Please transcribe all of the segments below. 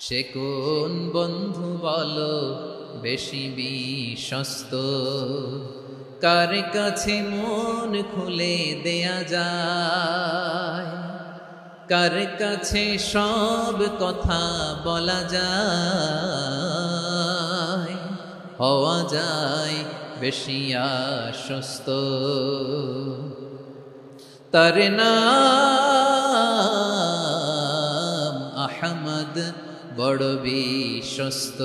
সে কোন বন্ধু বলো বেশি বিশ্বস্ত, কার কাছে মন খুলে দেয়া যায়, কার কাছে সব কথা বলা যায়, হওয়া যায় বেশি আশ্বস্ত। তার নাম আহমদ, বড় বিশ্বস্ত।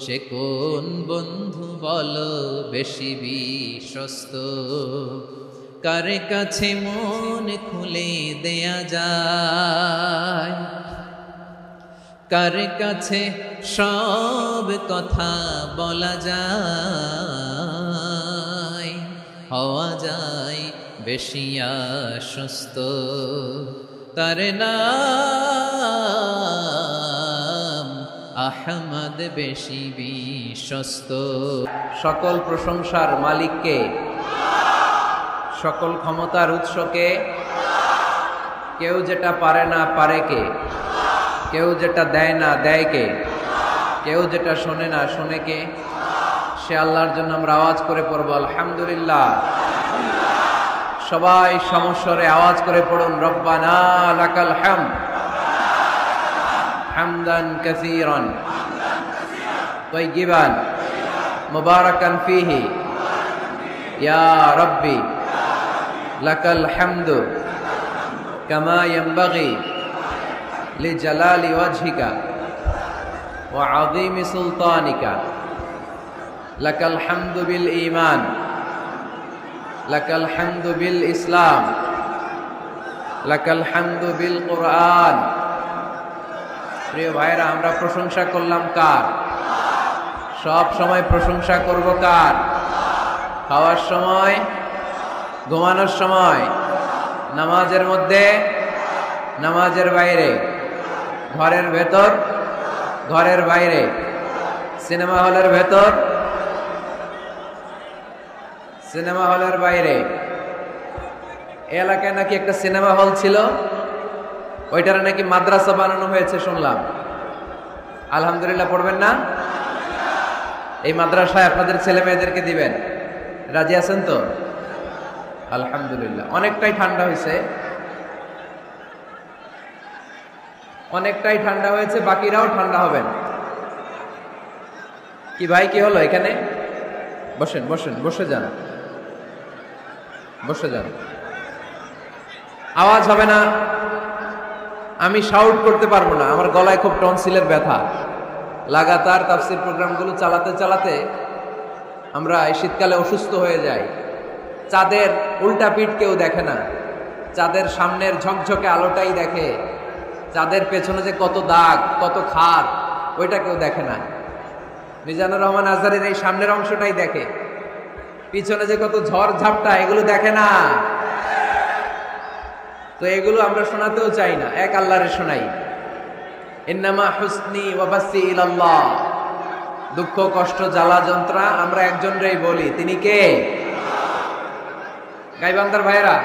সে কোন বন্ধু বলো বেশি বিশ্বস্ত, কার কাছে মন খুলে দেয়া যায়, কার কাছে সব কথা বলা যায়, হওয়া যায় বেশি আশ্বস্ত। তার নাম আহমদ, বেশি বিশ্বস্ত। সকল প্রশংসার মালিককে, সকল ক্ষমতার উৎসকে। কেউ যেটা পারে না পারে কে, কেউ যেটা দেয় না দেয় কে, কেউ যেটা শোনে না শোনে কে। সে আল্লাহর জন্য আমরা আওয়াজ করে পড়বো আলহামদুলিল্লাহ। সবাই সমস্বরে আওয়াজ করে পড়ুন রব্বানা লাকাল হামদ, হামদান কাসীরান তাইয়িবান মুবারাকান ফীহি, ইয়া রাব্বি লাকাল হামদু কামা ইয়ানবাগি লিজালালি ওয়াজহিকা ওয়া আযীমি সুলতানিকা। লাকাল হামদু বিল ঈমান, লাকাল হামদু বিল ইসলাম, লাকাল হামদু বিল কুরআন। প্রিয় ভাইরা, আমরা প্রশংসা করলাম কার? সব সময় প্রশংসা করব কার? খাওয়ার সময়, ঘুমানোর সময়, নামাজের মধ্যে, নামাজের বাইরে, ঘরের ভেতর, ঘরের বাইরে, সিনেমা হলের ভেতর, সিনেমা হলের বাইরে। এই এলাকায় নাকি একটা সিনেমা হল ছিল, ওইটার নাকি মাদ্রাসা বানানো হয়েছে শুনলাম। আলহামদুলিল্লাহ পড়বেন না? এই মাদ্রাসায় আপনাদের ছেলে মেয়েদেরকে দিবেন, রাজি আছেন তো? আলহামদুলিল্লাহ। অনেকটাই ঠান্ডা হয়েছে, অনেকটাই ঠান্ডা হয়েছে, বাকিরাও ঠান্ডা হবেন। কি ভাই, কি হলো এখানে? বসেন বসেন, বসে যান, বসে যান। আওয়াজ হবে না, আমি শাউট করতে পারবো না, আমার গলায় খুব টনসিলের ব্যথা। লাগাতার তাফসীর প্রোগ্রামগুলো চালাতে চালাতে আমরা এই শীতকালে অসুস্থ হয়ে যাই। চাঁদের উল্টা পিঠ কেউ দেখে না, চাঁদের সামনের ঝকঝকে আলোটাই দেখে। চাঁদের পেছনে যে কত দাগ, কত খাদ, ওইটা কেউ দেখে না। মিজানুর রহমান আজহারের এই সামনের অংশটাই দেখে, পিছনে যে কত ঝড় ঝাপটা, এগুলো দেখে না। তো এগুলো আমরা শোনাতেও চাই না, এক আল্লাহরে শোনাই। ইন্নামা হুসনি ওয়া বাসি ইলাল্লাহ। দুঃখ কষ্ট জ্বালা যন্ত্রণা আমরা একজনরেই বলি, তিনি কে? গাইবান্ধার ভাইয়েরা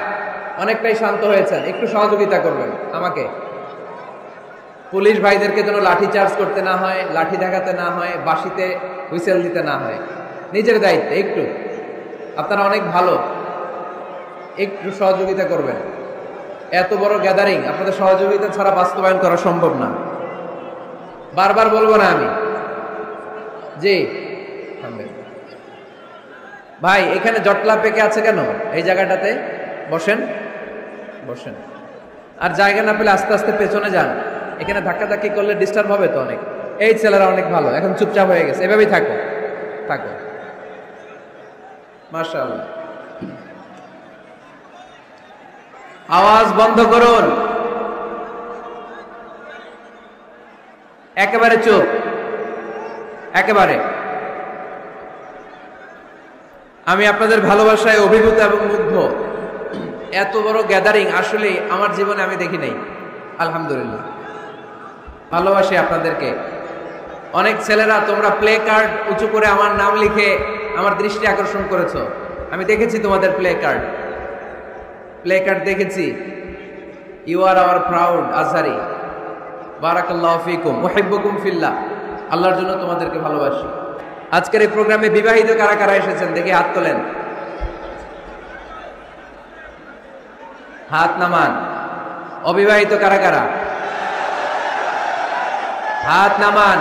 অনেকটাই শান্ত হয়েছেন, একটু সহযোগিতা করবেন আমাকে। পুলিশ ভাইদেরকে যেন লাঠি চার্জ করতে না হয়, লাঠি দেখাতে না হয়, বাঁশিতে হুইসেল দিতে না হয়। নিজের দায়িত্বে একটু, আপনারা অনেক ভালো, একটু সহযোগিতা করবেন। এত বড় গ্যাদারিং আপনাদের সহযোগিতা ছাড়া বাস্তবায়ন করা সম্ভব না। বারবার বলবো না আমি। জি ভাই, এখানে জটলা পেকে আছে কেন? এই জায়গাটাতে বসেন, বসেন। আর জায়গা না পেলে আস্তে আস্তে পেছনে যান, এখানে ধাক্কাধাক্কি করলে ডিস্টার্ব হবে তো অনেক। এই ছেলেরা অনেক ভালো, এখন চুপচাপ হয়ে গেছে, এভাবেই থাকো, থাকো। মাশাআল্লাহ। আওয়াজ বন্ধ করুন, একেবারে চুপ, একেবারে। আমি আপনাদের ভালোবাসায় অভিভূত এবং মুগ্ধ। এত বড় গ্যাদারিং আসলে আমার জীবনে আমি দেখি নাই। আলহামদুলিল্লাহ, ভালোবাসি আপনাদেরকে। অনেক ছেলেরা তোমরা প্লে কার্ড উঁচু করে আমার নাম লিখে আমার দৃষ্টি আকর্ষণ করেছো। আমি দেখেছি তোমাদের প্লে কার্ড, প্লে কার্ড দেখেছি। You are our proud Azhari. বারাকাল্লাহু ফীকুম উহিব্বুকুম ফিল্লাহ। আল্লাহর জন্য তোমাদেরকে ভালোবাসি। আজকের এই প্রোগ্রামে বিবাহিত কারা কারা এসেছেন দেখি হাত তোলেন, হাত নামান। অবিবাহিত কারা কারা? হাত নামান।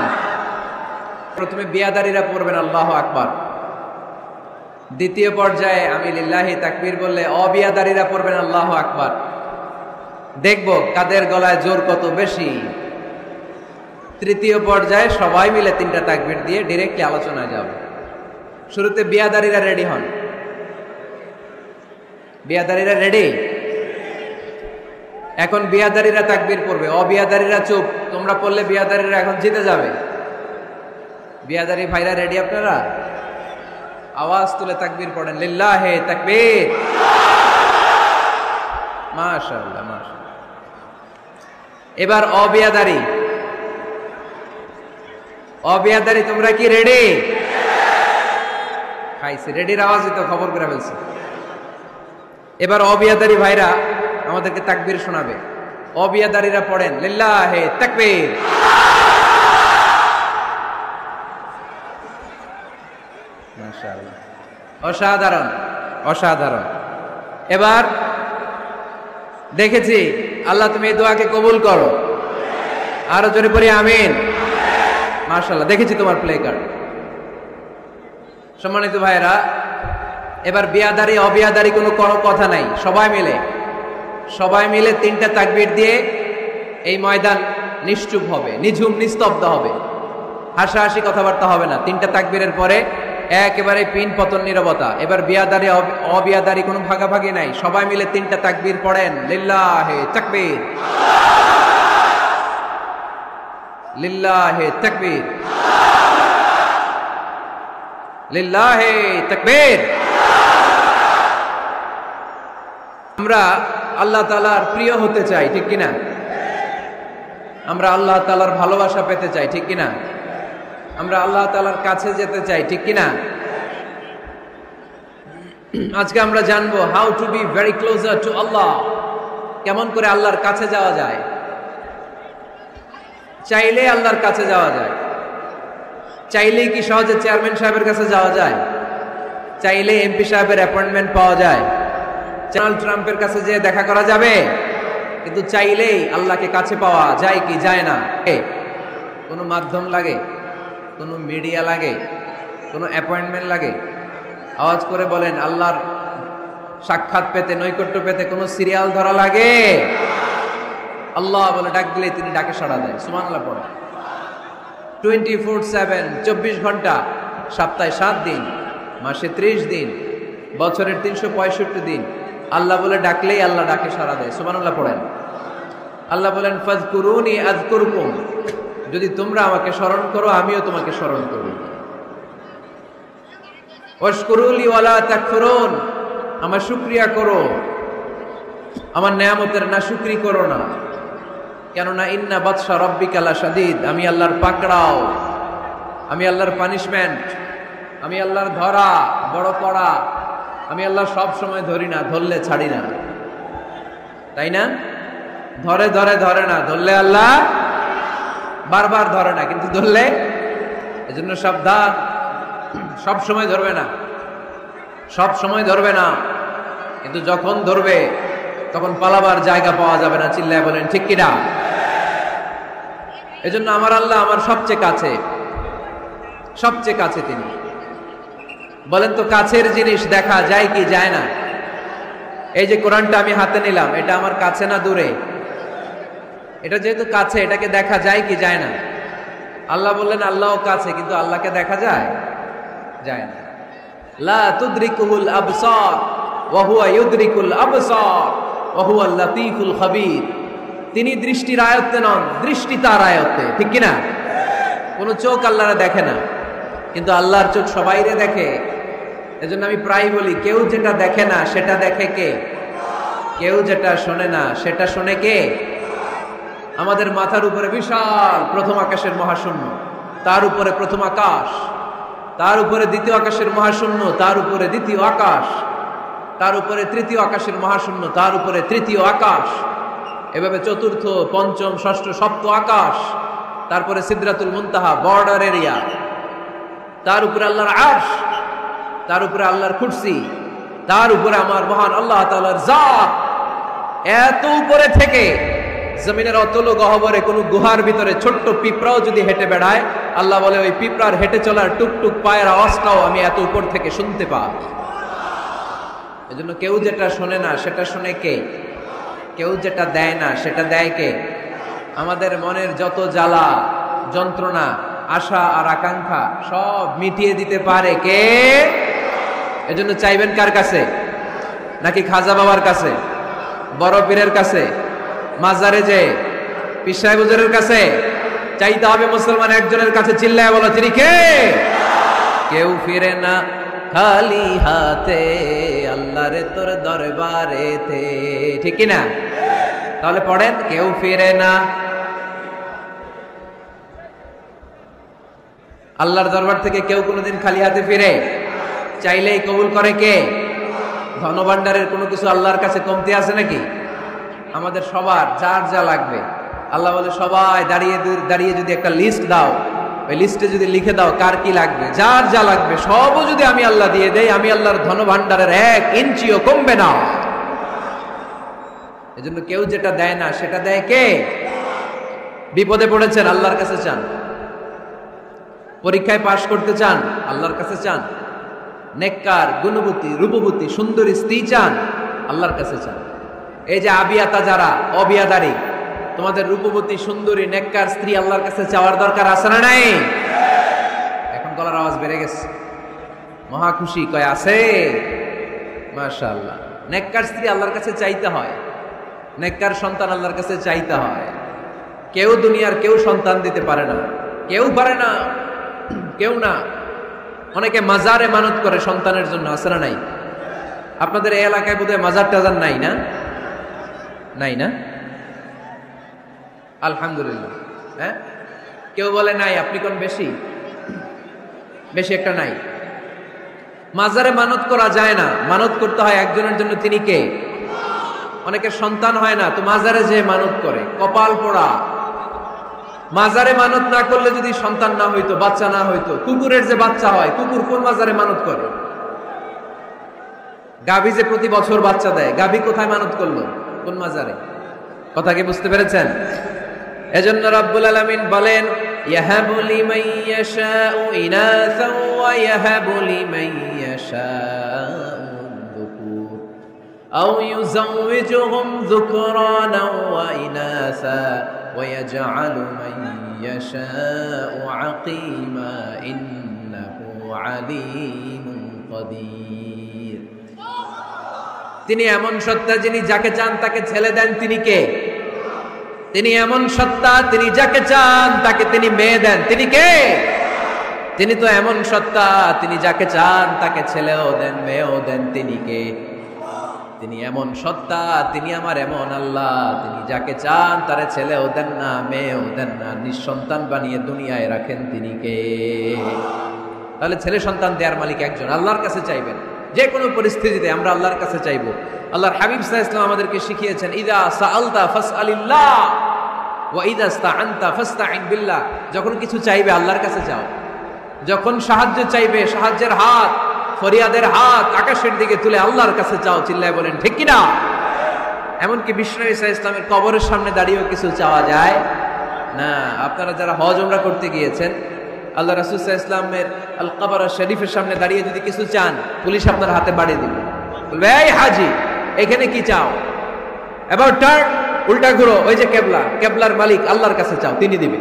প্রথমে বিয়াদারিরা পড়বেন আল্লাহু আকবার। দ্বিতীয় পর্যায়ে আমি লিল্লাহি তাকবীর বললে অবিয়াদারিরা পড়বেন আল্লাহু আকবার। দেখব কাদের গলায় জোর কত বেশি। তৃতীয় পর্যায়ে সবাই মিলে 3টা তাকবীর দিয়ে ডাইরেক্টলি আলোচনায় যাব। শুরুতে বিয়াদারিরা রেডি হন। বিয়াদারিরা রেডি? এখন বিয়াদারিরা তাকবীর পড়বে, অবিয়াদারিরা চুপ। তোমরা পড়লে বিয়াদারিরা এখন জিতে যাবে। বিয়াদারি ভাইরা রেডি আপনারা? আওয়াজ তুলে তাকবীর পড়েন, লিল্লাহি তাকবীর। মাশাআল্লাহ মাশাআল্লাহ। এবার অবিয়াদারি, অবিয়াদারি তোমরা কি রেডি? খাইছে রেডির আওয়াজই তো খবর করে ফেলছে। এবার অবিয়াদারি ভাইরা আমাদেরকে তাকবীর শোনাবে। অবিয়াদারিরা পড়েন লিল্লাহি তাকবীর। মাশাআল্লাহ, অসাধারণ অসাধারণ। এবার দেখেছি আল্লাহ তুমি এই দোয়াকে কবুল করো। আরো জোরে পড়ি আমিন। মাশাআল্লাহ, দেখেছি তোমার প্লে কার্ড। সম্মানিত ভাইরা, এবার বিয়াদারি অবিয়াদারি কোনো কথা নাই। সবাই মিলে 3টা তাকবীর দিয়ে এই ময়দান নিশ্চুপ হবে, নিঝুম নিস্তব্ধ হবে, হাসাহাসি কথাবার্তা হবে না। 3টা তাকবীরের পরে একেবারে পিন পতন নীরবতা। এবার বিয়াদারি অবিয়াদারি কোনো ভাগাভাগি নাই। সবাই মিলে 3টা তাকবীর পড়েন লিল্লাহি তাকবীর, লিল্লাহি তাকবীর, লিল্লাহি তাকবীর। আমরা আল্লাহ তাআলার প্রিয় হতে চাই, ঠিক কিনা? আমরা আল্লাহ তাআলার ভালোবাসা পেতে চাই, ঠিক কিনা? আমরা আল্লাহ তাআলার কাছে যেতে চাই, ঠিক কিনা? আজকে আমরা জানবো how to be very closer to Allah. কেমন করে আল্লাহর কাছে যাওয়া যায়। চাইলে আল্লাহর কাছে যাওয়া যায়। চাইলেই কি সহজে চেয়ারম্যান সাহেবের কাছে যাওয়া যায়? চাইলে এমপি সাহেবের অ্যাপয়েন্টমেন্ট পাওয়া যায়? ডোনাল্ড ট্রাম্পের কাছে যেয়ে দেখা করা যাবে? কিন্তু চাইলেই আল্লাহকে কাছে পাওয়া যায় কি যায় না? কোনো মাধ্যম লাগে? কোনো মিডিয়া লাগে? কোনো অ্যাপয়েন্টমেন্ট লাগে? আওয়াজ করে বলেন, আল্লাহর সাক্ষাৎ পেতে, নৈকট্য পেতে কোনো সিরিয়াল ধরা লাগে? আল্লাহ বলে ডাক দিলে তিনি ডাকে সাড়া দেয়। সুবহানাল্লাহ পড়ে। 24/7, 24 ঘন্টা, সপ্তাহে 7 দিন, মাসে 30 দিন, বছরের 365 দিন আল্লাহ বলে ডাকলেই আল্লাহ ডাকে সাড়া দেয়। সুবহানাল্লাহ পড়েন। আল্লাহ বলেন ফাযকুরুনি আযকুরকুম, যদি তোমরা আমাকে স্মরণ করো আমিও তোমাকে স্মরণ করব। ওয়াশকুরুলি ওয়ালা তাকফুরুন, আমার শুকরিয়া করো, আমার নেয়ামতের নাশুকরি করো না। কেননা ইন্না বাতশা রাব্বিকা লাশাদীদ, আমি আল্লাহর পাকড়াও, আমি আল্লাহর পানিশমেন্ট, আমি আল্লাহর ধরা বড় কড়া। আমি আল্লাহ সব সময় ধরি না, ধরলে ছাড়ি না, তাই না? ধরে ধরে ধরে না, ধরলে আল্লাহ বারবার ধরে না, কিন্তু ধরলে, এজন্য সাবধান। সব সময় ধরবে না, সব সময় ধরবে না, কিন্তু যখন ধরবে তখন পালাবার জায়গা পাওয়া যাবে না। চিল্লায় বলেন ঠিক কিনা? এজন্য আমার আল্লাহ আমার সবচেয়ে কাছে, সবচেয়ে কাছে তিনি। বলেন তো কাছের জিনিস দেখা যায় কি যায় না? এই যে কোরআনটা আমি হাতে নিলাম, এটা আমার কাছে না দূরে? এটা যেহেতু কাছে, এটাকে দেখা যায় কি যায় না? আল্লাহ বললেন আল্লাহও কাছে, কিন্তু আল্লাহকে দেখা যায়? যায় না। লা তুদরিকুহুল আবসার ওয়া হুয়া ইউদরিকুল আবসার ওয়া হুয়াল লাতীফুল খাবীর। তিনি দৃষ্টির আয়ত্তে নন, দৃষ্টি তার আয়ত্তে, ঠিক কিনা? কোন চোখ আল্লাহরে দেখে না, কিন্তু আল্লাহর চোখ সবাইরে দেখে। এজন্য আমি প্রায় বলি, কেউ যেটা দেখে না সেটা দেখে কে? কেউ যেটা শোনে না সেটা শোনে কে? আমাদের মাথার উপরে বিশাল প্রথম আকাশের মহাশূন্য, তার উপরে প্রথম আকাশ, তার উপরে দ্বিতীয় আকাশের মহাশূন্য, তার উপরে দ্বিতীয় আকাশ, তার উপরে তৃতীয় আকাশের মহাশূন্য, তার উপরে তৃতীয় আকাশ। এভাবে চতুর্থ, পঞ্চম, ষষ্ঠ, সপ্ত আকাশ, তারপরে সিদরাতুল মুনতাহা বর্ডার এরিয়া, তার উপরে আল্লাহর আরশ, তার উপরে আল্লাহর কুরসি, তার উপরে আমার মহান আল্লাহ তাআলার জাত। এত উপরে থেকে জমিনের অতল গহ্বরে কোন গুহার ভিতরে ছোট্ট পিঁপড়াও যদি হেঁটে বেড়ায়, আল্লাহ বলে ওই পিঁপড়ার হেঁটে চলার টুকটুক পায়ের আওয়াজটাও আমি এত উপর থেকে শুনতে পাই। এজন্য কেউ যেটা শোনে না সেটা শোনে কে? কেউ যেটা দেয় না সেটা দেয় কে? আমাদের মনের যত জ্বালা যন্ত্রণা, আশা আর আকাঙ্ক্ষা সব মিটিয়ে দিতে পারে কে? এজন্য চাইবেন কার কাছে? নাকি খাজা বাবার কাছে, বড় পীরের কাছে, মাজারে যে পীর সাহেব হুজুরের কাছে? চাইতে হবে মুসলমান একজনের কাছে। চিল্লায় বলো, তিনি কে? কেউ ফিরে না খালি হাতে, আল্লাহরে তোর দরবারেতে। ঠিক কি না? তাহলে পড়েন, কেউ ফিরে না আল্লাহর দরবার থেকে, কেউ কোনোদিন খালি হাতে ফিরে? চাইলেই কবুল করে কে? ধনভাণ্ডারের কোনো কিছু আল্লাহর কাছে কমতি আছে নাকি? আমাদের সবার যার যা লাগবে, আল্লাহ বলে সবাই দাঁড়িয়ে দাঁড়িয়ে যদি একটা লিস্ট দাও, ওই লিস্টে যদি লিখে দাও কার কি লাগবে, যার যা লাগবে সবও যদি আমি আল্লাহ দিয়ে দেই, আমি আল্লাহর ধনভাণ্ডারের 1 ইঞ্চিও কমবে না। এজন্য কেউ যেটা দেয় না সেটা দেয় কে? বিপদে পড়েছেন, আল্লাহর কাছে চান। পরীক্ষায় পাশ করতে চান, আল্লাহর কাছে চান। নেককার, গুণবতী, রূপবতী, সুন্দরী স্ত্রী চান, আল্লাহর কাছে চান। এই যে আবিয়াতা যারা অবিয়াদারি, তোমাদের রূপবতী, সুন্দরী, নেককার স্ত্রী আল্লাহর কাছে চাওয়ার দরকার আছে না নাই? এখন গলার আওয়াজ বেড়ে গেছে, মহা খুশি, কয় আছে। মাশাআল্লাহ। নেককার স্ত্রী আল্লাহর কাছে চাইতে হয়, নেককার সন্তান আল্লাহর কাছে চাইতে হয়। কেউ দুনিয়ার কেউ সন্তান দিতে পারে না, কেউ পারে না, কেউ না। অনেকে মাজারে মানত করে সন্তানের জন্য, আছে না নাই? আপনাদের এই এলাকায় বোধহয় মাজার টাজার নাই না? নাই না? আলহামদুলিল্লাহ। হ্যাঁ, কেউ বলে নাই, আপনি কোন বেশি? বেশি একটা নাই। মাজারে মানত করা যায় না, মানত করতে হয় একজনের জন্য, তিনি কে? অনেকের সন্তান হয় না, তো মাজারে যে মানত করে, কপাল পোড়া। মাজারে মানত না করলে যদি সন্তান না হইতো, বাচ্চা না হইতো, কুকুরের যে বাচ্চা হয়, কুকুর কোন মাজারে মানত করে? গাভী যে প্রতি বছর বাচ্চা দেয়, গাভী কোথায় মানত করলো? কোন মাজারে? কথা কি বুঝতে পেরেছেন? এজন্য রব্বুল আলামিন বলেন, ইয়াহাবু লিমান ইয়াশাউ ইনাসা ওয়া ইয়াহাবু লিমান ইয়াশাউ যুকুর আও ইউযাওয়িজুহুম যুকরানা ওয়া ইনাসা ওয়া ইয়াজআলু মান ইয়াশাউ আকিমা ইন্নাহু আলীমুন কাদির। তিনি এমন সত্তা, যিনি যাকে চান তাকে ছেলে দেন, তিনি কে? তিনি এমন সত্তা, তিনি যাকে চান তাকে তিনি মেয়ে দেন, তিনি কে? তিনি তো এমন সত্তা, তিনি যাকে চান তাকে ছেলেও দেন, মেয়েও দেন, তিনি কে? তিনি এমন সত্তা, তিনি আমার এমন আল্লাহ, তিনি যাকে চান তারে ছেলেও দেন না, মেয়েও দেন না, নিঃসন্তান বানিয়ে দুনিয়ায় রাখেন, তিনি কে? তাহলে ছেলে সন্তান দেওয়ার মালিক একজন, আল্লাহর কাছে চাইবেন। যে কোনো পরিস্থিতিতে আমরা আল্লাহর কাছে চাইবো। আল্লাহর হাবিব সাল্লাল্লাহু আলাইহি ওয়াসাল্লাম আমাদেরকে শিখিয়েছেন, ইযা সাআলতা ফাসআলিল্লাহ ওয়া ইযা ইসতাআনতা ফাসতাইন বিল্লাহ। যখন কিছু চাইবে আল্লাহর কাছে চাও, যখন সাহায্য চাইবে সাহায্যের হাত, ফরিয়াদের হাত আকাশের দিকে তুলে আল্লাহর কাছে চাও। চিল্লায় বলেন ঠিক কিনা? এমনকি বিষ্ণু ঈসা ইসলামের কবরের সামনে দাঁড়িয়েও কিছু চাওয়া যায় না। আপনারা যারা হজ উমরা করতে গিয়েছেন, আল্লাহ রাসূল সাল্লাল্লাহু আলাইহি ওয়াসাল্লামের আল কবর শরীফের সামনে দাঁড়িয়ে যদি কিছু চান, পুলিশ আপনার হাতে বাড়ি দিবে, বলবে এই হাজি এখানে কি চাও? এবার টার্ন, উল্টা ঘুরো, ওই যে কেবলা, কেবলার মালিক আল্লাহর কাছে চাও, তিনি দিবে।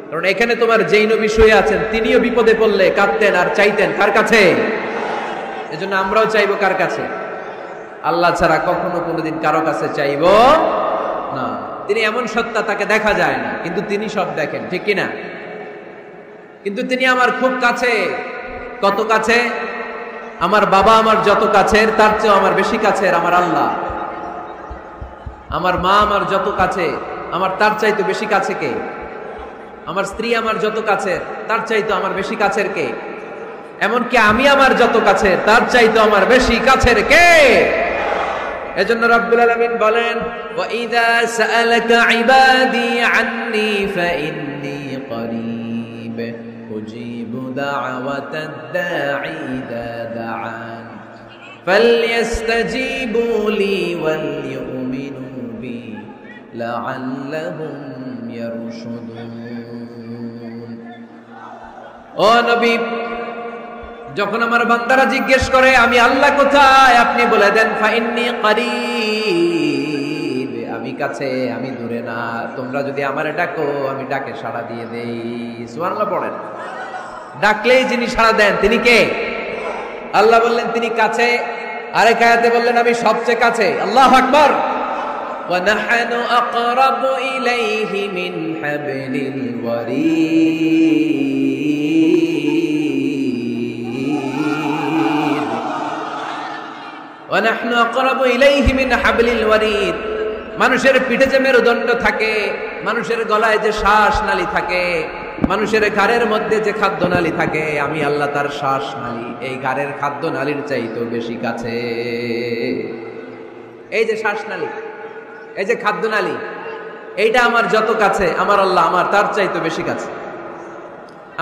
কারণ এখানে তোমার যেই নবী শুয়ে আছেন, তিনিও বিপদে পড়লে কাঁদতেন আর চাইতেন কার কাছে? এজন্য আমরাও চাইবো কার কাছে? আল্লাহ ছাড়া কখনো কোনোদিন কারো কাছে চাইবো না। তিনি এমন সত্তা, তাকে দেখা যায় না, কিন্তু তিনি সব দেখেন, ঠিক কিনা? কিন্তু তিনি আমার খুব কাছে। কত কাছে? আমার বাবা আমার যত কাছের, তার চেয়েও আমার বেশি কাছের আমার আল্লাহ। আমার মা আমার যত কাছে, আমার তার চাইতে বেশি কাছে কে? আমার স্ত্রী আমার যত কাছের, তার চাইতে আমার বেশি কাছের কে? এমনকি আমি আমার যত কাছের, তার চাইতে আমার বেশি কাছের কে? এজন্য রব্বুল আলামিন বলেন, ওয়া ইযা সাআলাকা ইবাদি আন্নী ফাইন্নী করিব উজিবু দাওয়াতাদ দাঈ ইযা দাআন ফালইস্তাজিবু লি ওয়াল ইউমিনু বি লাআল্লাহুম ইয়ারশুদুন। ও নবী, যখন আমার বান্দারা জিজ্ঞেস করে আমি আল্লাহ কোথায়, আপনি বলে দেন ফাইন্নী করিব, আমি কাছে, আমি দূরে না। তোমরা যদি আমারে ডাকো, আমি ডাকে সাড়া দিয়ে দেই। সুবহানাল্লাহ পড়েন। ডাকলেই যিনি সাড়া দেন তিনি কে? আল্লাহ বললেন তিনি কাছে। আরেক আয়াতে বললেন আমি সবচেয়ে কাছে। আল্লাহু আকবার। ওয়া নাহনু আকরাবু ইলাইহি মিন হাবলিল ওয়ারিদ। ওয়া নাহনু আকরাবু ইলাইহি মিন হাবলিল ওয়ারিদ। মানুষের পিঠে যে মেরুদণ্ড থাকে, মানুষের গলায় যে শ্বাস নালী থাকে, মানুষের ঘাড়ের মধ্যে যে খাদ্য নালী থাকে, আমি আল্লাহ তার শ্বাস নালী এই ঘাড়ের খাদ্য নালীর চাইতেও বেশি কাছে। এই যে শ্বাস নালী, এই যে খাদ্য নালী, এইটা আমার যত কাছে, আমার আল্লাহ আমার তার চাইতেও বেশি কাছে।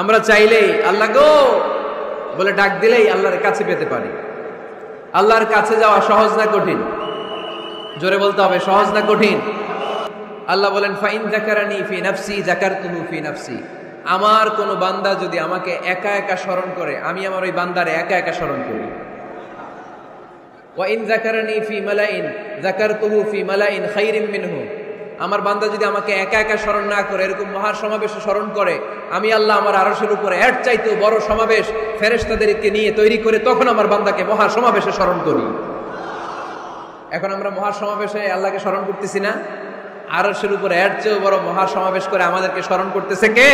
আমরা চাইলেই আল্লাহ গো বলে ডাক দিলেই আল্লাহর কাছে পেতে পারি। আল্লাহর কাছে যাওয়া সহজ না কঠিন? জোরে বলতে হবে, সহজ না কঠিন? আল্লাহ বলেন ফাইন যাকারানি ফি নাফসি যাকারতুহু ফি নাফসি। আমার কোন বান্দা যদি আমাকে একা একা স্মরণ করে, আমি আমার ওই বান্দারে একা একা স্মরণ করি। ওয়া ইন যাকারানি ফি মালাইন যাকারতুহু ফি মালাইন খায়রিম মিনহু। আমার বান্দা যদি আমাকে একা একা স্মরণ না করে, এরকম মহা সমাবেশে স্মরণ করে, আমি আল্লাহ আমার আরশের উপরে এর চাইতেও বড় সমাবেশ ফেরেশতাদেরকে নিয়ে তৈরি করে তখন আমার বান্দাকে মহা সমাবেশে স্মরণ করি। এখন আমরা মহা সমাবেশে আল্লাহকে স্মরণ করতেছি না? আরশের উপরে এর চেয়েও বড় মহা সমাবেশ করে আমাদেরকে স্মরণ করতেছে কে?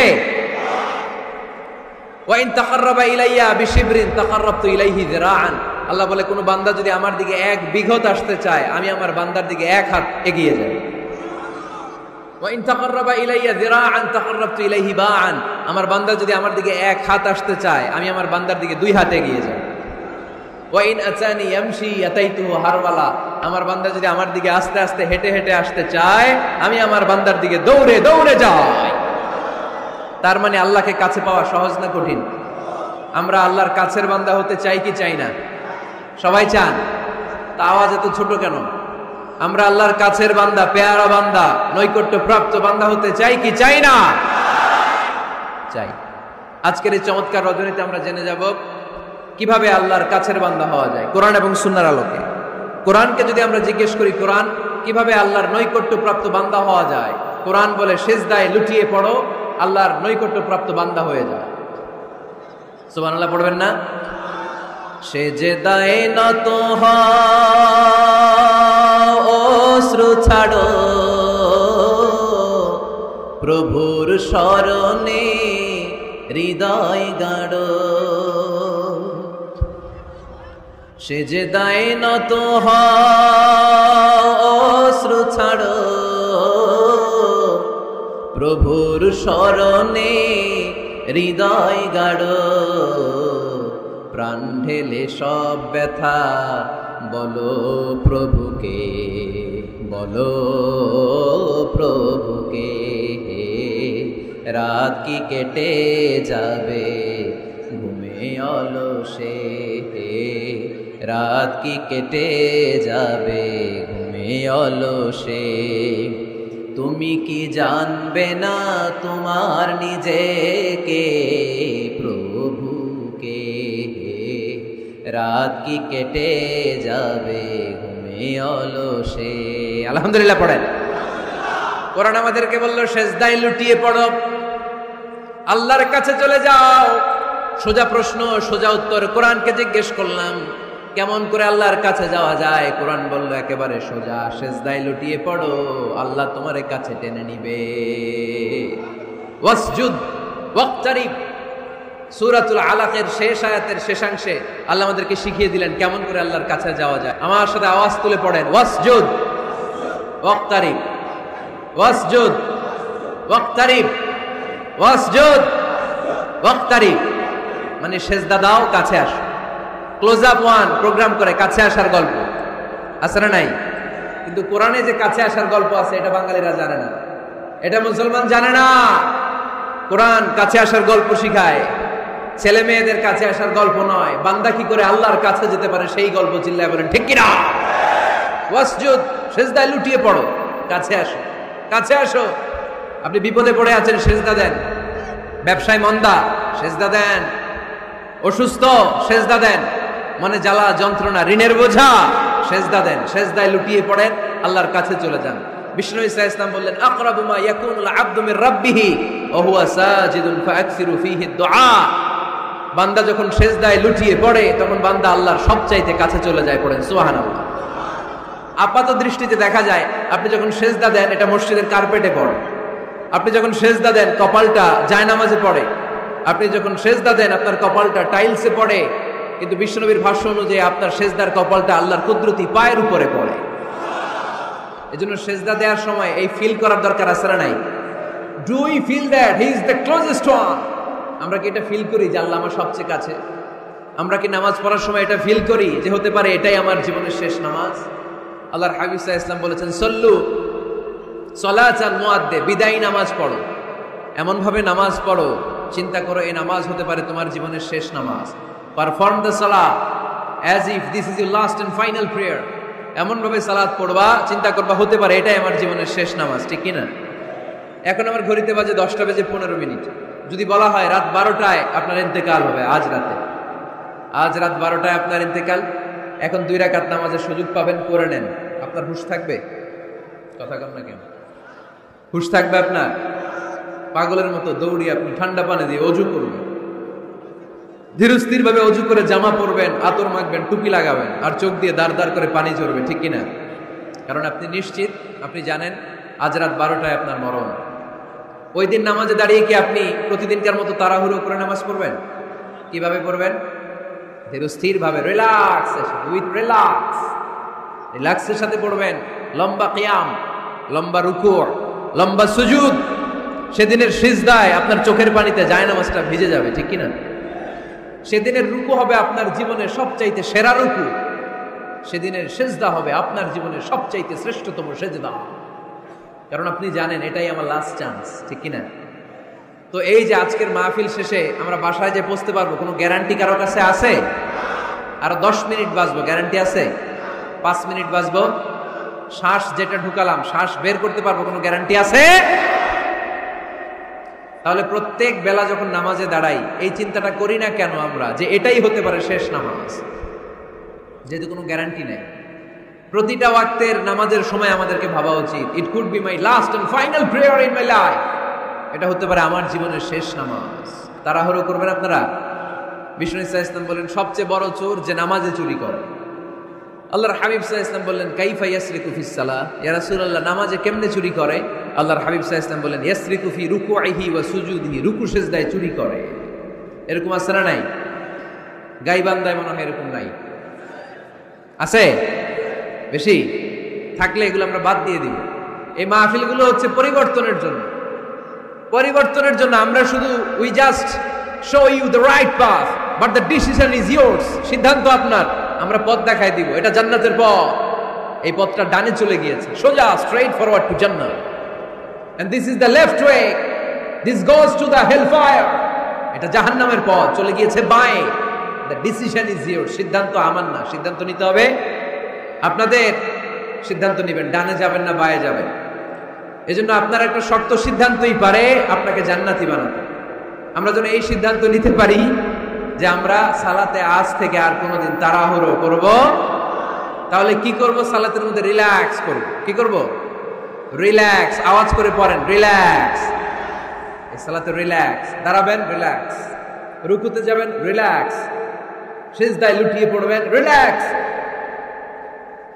ওয়া ইন তাকাররাবা ইলাইয়া বিশিবরিন তাকাররাবতু ইলাইহি যিরাআন। আল্লাহ বলে কোন বান্দা যদি আমার দিকে এক বিঘত আসতে চায়, আমি আমার বান্দার দিকে এক হাত এগিয়ে যাই। ওয়া ইন তাকাররাবা ইলাইয়া যিরাআন তাকাররাবতু ইলাইহি বাআন। আমার বান্দা যদি আমার দিকে এক হাত আসতে চায়, আমি আমার বান্দার দিকে দুই হাত এগিয়ে যাই। ওয়া ইন আতানি ইয়ামশি আতাইতুহু হারওয়ালা। আমার বান্দা যদি আমার দিকে আস্তে আস্তে হেঁটে হেঁটে আসতে চায়, আমি আমার বান্দার দিকে দৌড়ে দৌড়ে যাই। তার মানে আল্লাহকে কাছে পাওয়া সহজ না কঠিন? আমরা আল্লাহর কাছের বান্দা হতে চাই কি চাই না? সবাই চান। তা আওয়াজ এত ছোট কেন? আমরা আল্লাহর কাছের বান্দা, পেয়ারা বান্দা, নৈকট্য প্রাপ্ত বান্দা হতে চাই কি চাই না? চাই। আজকের এই চমৎকার রজনীতে আমরা জেনে যাব কিভাবে আল্লাহর কাছের বান্দা হওয়া যায় কোরআন এবং সুন্নাহর আলোকে। কোরআনকে যদি আমরা জিজ্ঞেস করি, কোরআন কিভাবে আল্লাহর নৈকট্য প্রাপ্ত বান্দা হওয়া যায়, কোরআন বলে সিজদায় লুটিয়ে পড়ো, আল্লাহর নৈকট্য প্রাপ্ত বান্দা হয়ে যায়। সুবহানাল্লাহ পড়বেন না? সিজদায় নত হও, অশ্রু ছাড়ো, প্রভুর শরণে হৃদয় গাড়ো। সিজদায় নত হও, অশ্রু ছাড়ো, প্রভুর শরণে হৃদয় গাড়ো। প্রাণ ঢেলে সব ব্যথা বলো প্রভুকে, বলো প্রভুকে। রাত কি কেটে যাবে ঘুমে অলসে, রাত কি কেটে যাবে ঘুমে অলসে। তুমি কি জানবে না তোমার নিজেকে, প্রভুকে। রাত কি কেটে যাবে ঘুমে অলসে। আলহামদুলিল্লাহ পড়েন। কোরআন আমাদেরকে বললো সিজদায় লুটিয়ে পড়ো, আল্লাহর কাছে চলে যাও। সোজা প্রশ্ন, সোজা উত্তর। কোরআনকে জিজ্ঞেস করলাম কেমন করে আল্লাহর কাছে যাওয়া যায়, কোরআন বলল একেবারে সোজা, সিজদায় লুটিয়ে পড়ো, আল্লাহ তোমার কাছে টেনে নিবে। ওয়াসজুদ ওয়াক্তারিব। সূরাতুল আলাকের শেষ আয়াতের শেষাংশে আল্লাহ আমাদেরকে শিখিয়ে দিলেন কেমন করে আল্লাহর কাছে যাওয়া যায়। আমার সাথে আওয়াজ তুলে পড়েন, ওয়াসজুদ ওয়াক্তারিব, ওয়াসজুদ ওয়াক্তারিব, ওয়াসজুদ ওয়াক্তারিব। মানে সিজদা দাও, কাছে আসো। ক্লোজ আপ ওয়ান প্রোগ্রাম করে কাছে আসার গল্প আছে না নাই? কিন্তু কোরআনে যে কাছে আসার গল্প আছে এটা বাঙালিরা জানে না, এটা মুসলমান জানে না। কোরআন কাছে আসার গল্প শিখায়, ছেলে মেয়েদের কাছে আসার গল্প নয়। বান্দা কি করে আল্লাহর কাছে যেতে পারে সেই গল্প চিল্লায় বলেন ঠিক কিনা? ওয়াসজুদ, সিজদায় লুটিয়ে পড়ো, কাছে আসো, কাছে আসো। আপনি বিপদে পড়ে আছেন, সিজদা দেন। ব্যবসায় মন্দা, সিজদা দেন। অসুস্থ, সিজদা দেন। মনে জ্বালা যন্ত্রণা, ঋণের বোঝা, সিজদা দেন। সিজদায় লুটিয়ে পড়েন, আল্লাহর কাছে চলে যান। বিষ্ণু ইসা ইসলাম বললেন আকরাবু মা ইয়াকুনুল আবদু মির রাব্বিহি ওয়া হুয়া সাজিদুন ফাআকসিরু ফীহি দুআ। বান্দা যখন সিজদায় লুটিয়ে পড়ে তখন বান্দা আল্লাহর সবচাইতে কাছে চলে যায়। পড়েন সুবহানাল্লাহ। আপাত দৃষ্টিতে দেখা যায় আপনি যখন সিজদা দেন এটা মসজিদের কার্পেটে পড়ে, আপনি যখন সিজদা দেন কপালটা জায়নামাজে পড়ে, আপনি যখন সিজদা দেন আপনার কপালটা টাইলসে পড়ে, কিন্তু বিশ্বনবীর ভাষ্য অনুযায়ী আপনার সিজদার কপালটা আল্লাহর কুদরতি পায়ের উপরে পড়ে। এজন্য সিজদা দেওয়ার সময় এই ফিল করার দরকার আছে না নাই? Do we feel that he is the closest one? আমরা কি এটা ফিল করি যে আল্লাহ আমার সবচেয়ে কাছে? আমরা কি নামাজ পড়ার সময় এটা ফিল করি যে হতে পারে এটাই আমার জীবনের শেষ নামাজ? আল্লাহর হাবিব সাল্লাল্লাহু আলাইহি ওয়াসাল্লাম বলেছেন সল্লু সলাতান মুআদ্দে, বিদায়ী নামাজ পড়ো, এমন ভাবে নামাজ পড়ো চিন্তা করো এই নামাজ হতে পারে তোমার জীবনের শেষ নামাজ। Perform the salah as if this is your last and final prayer. এমন ভাবে সালাত পড়বা, চিন্তা করবা হতে পারে এটাই আমার জীবনের শেষ নামাজ, ঠিক কিনা? এখন আমার ঘড়িতে বাজে 10:15। যদি বলা হয় রাত 12টায় আপনার ইন্তেকাল হবে, আজ রাত 12টায় আপনার ইন্তেকাল, এখন 2 রাকাত নামাজের সুযোগ পাবেন, করে নেন। আপনার হুঁশ থাকবে? কথা কম না কেন? হুঁশ থাকবে আপনার? পাগলের মতো দৌড়িয়ে আপনি ঠান্ডা পানি দিয়ে অজু করবেন, ধীরস্থির ভাবে অজু করে জামা পরবেন, আতর মাখবেন, টুপি লাগাবেন, আর চোখ দিয়ে দাঁড় দাঁড় করে পানি ঝরবে, ঠিক কিনা? কারণ আপনি নিশ্চিত, আপনি জানেন আজ রাত 12টায় আপনার মরণ। ওই দিন নামাজে দাঁড়িয়ে কি আপনি প্রতিদিনকার মতো তাড়াহুড়ো করে নামাজ পড়বেন? কিভাবে পড়বেন? ধীরস্থির ভাবে, রিল্যাক্সের সাথে পড়বেন। লম্বা কিয়াম, লম্বা রুকু, লম্বা সুজুদ। সেদিনের সিজদায় আপনার চোখের পানিতে জায়নামাজটা ভিজে যাবে, ঠিক কিনা? সেদিনের রুকু হবে আপনার জীবনের সবচাইতে সেরা রুকু, সেদিনের সিজদা হবে আপনার জীবনের সবচাইতে শ্রেষ্ঠতম সিজদা। কারণ আপনি জানেন এটাই আমার লাস্ট চান্স, ঠিক কিনা? তো এই যে আজকের মাহফিল শেষে আমরা বাসায় যে পৌঁছতে পারবো, কোনো গ্যারান্টি কারো কাছে আছে? আর 10 মিনিট বাঁচবো, গ্যারান্টি আছে? 5 মিনিট বাঁচবো, শ্বাস যেটা ঢুকালাম শ্বাস বের করতে পারবো, কোনো গ্যারান্টি আছে? তাহলে প্রত্যেক বেলা যখন নামাজে দাঁড়াই এই চিন্তাটা করি না কেন আমরা যে এটাই হতে পারে শেষ নামাজ, যেহেতু কোনো গ্যারান্টি নেই। প্রতিটা ওয়াক্তের নামাজের সময় আমাদেরকে ভাবা উচিত it could be my last and final prayer in my life. এটা হতে পারে আমার জীবনের শেষ নামাজ। তাড়াহুড়ো করবেন আপনারা। বিষ্ণু ইসা ইসলাম বলেন সবচেয়ে বড় চোর যে নামাজে চুরি করে। আল্লাহর হাবিব সাল্লাল্লাহু আলাইহি ওয়াসাল্লাম বললেন কাইফা ইয়াসরিকু ফিস সালাহ, ইয়া রাসূলুল্লাহ নামাজে কেমনে চুরি করে? আল্লাহর হাবিব সাল্লাল্লাহু আলাইহি ওয়াসাল্লাম বললেন ইয়াসরিকু ফি রুকুইহি ওয়া সুজুদিহি, রুকু সিজদায় চুরি করে। এরকম আছে না নাই? গাইবান্দায় মনে হয় এরকম নাই, আছে বেশি? থাকলে এগুলো আমরা বাদ দিয়ে দিব। এই মাহফিলগুলো হচ্ছে পরিবর্তনের জন্য, পরিবর্তনের জন্য। আমরা শুধু we just show you the right path but the decision is yours. সিদ্ধান্ত আপনার, আমরা পথ দেখাই দিব। এটা জান্নাতের পথ, এই পথটা ডানে চলে গিয়েছে, সোজা স্ট্রেইট ফরওয়ার্ড টু জান্নাত, and this is the left way, this goes to the hell fire. এটা জাহান্নামের পথ, চলে গিয়েছে বাঁয়ে। The decision is yours. সিদ্ধান্ত আমার না, সিদ্ধান্ত নিতে হবে আপনাদের। সিদ্ধান্ত নেবেন ডানে যাবেন না বাঁয়ে যাবেন। এজন্য আপনার একটা শক্ত সিদ্ধান্তই পারে আপনাকে জান্নাতি বানাতে। আমরা যেন এই সিদ্ধান্ত নিতে পারি যে আমরা সালাতে আজ থেকে আর কোনোদিন তাড়াহুড়ো করব। তাহলে কি করব? সালাতের মধ্যে রিল্যাক্স করব। কি করব? রিল্যাক্স। আওয়াজ করে পড়েন রিল্যাক্স। এই সালাতে রিল্যাক্স। দাঁড়াবেন রিল্যাক্স, রুকুতে যাবেন রিল্যাক্স, সিজদায় লুটিয়ে পড়বেন রিল্যাক্স,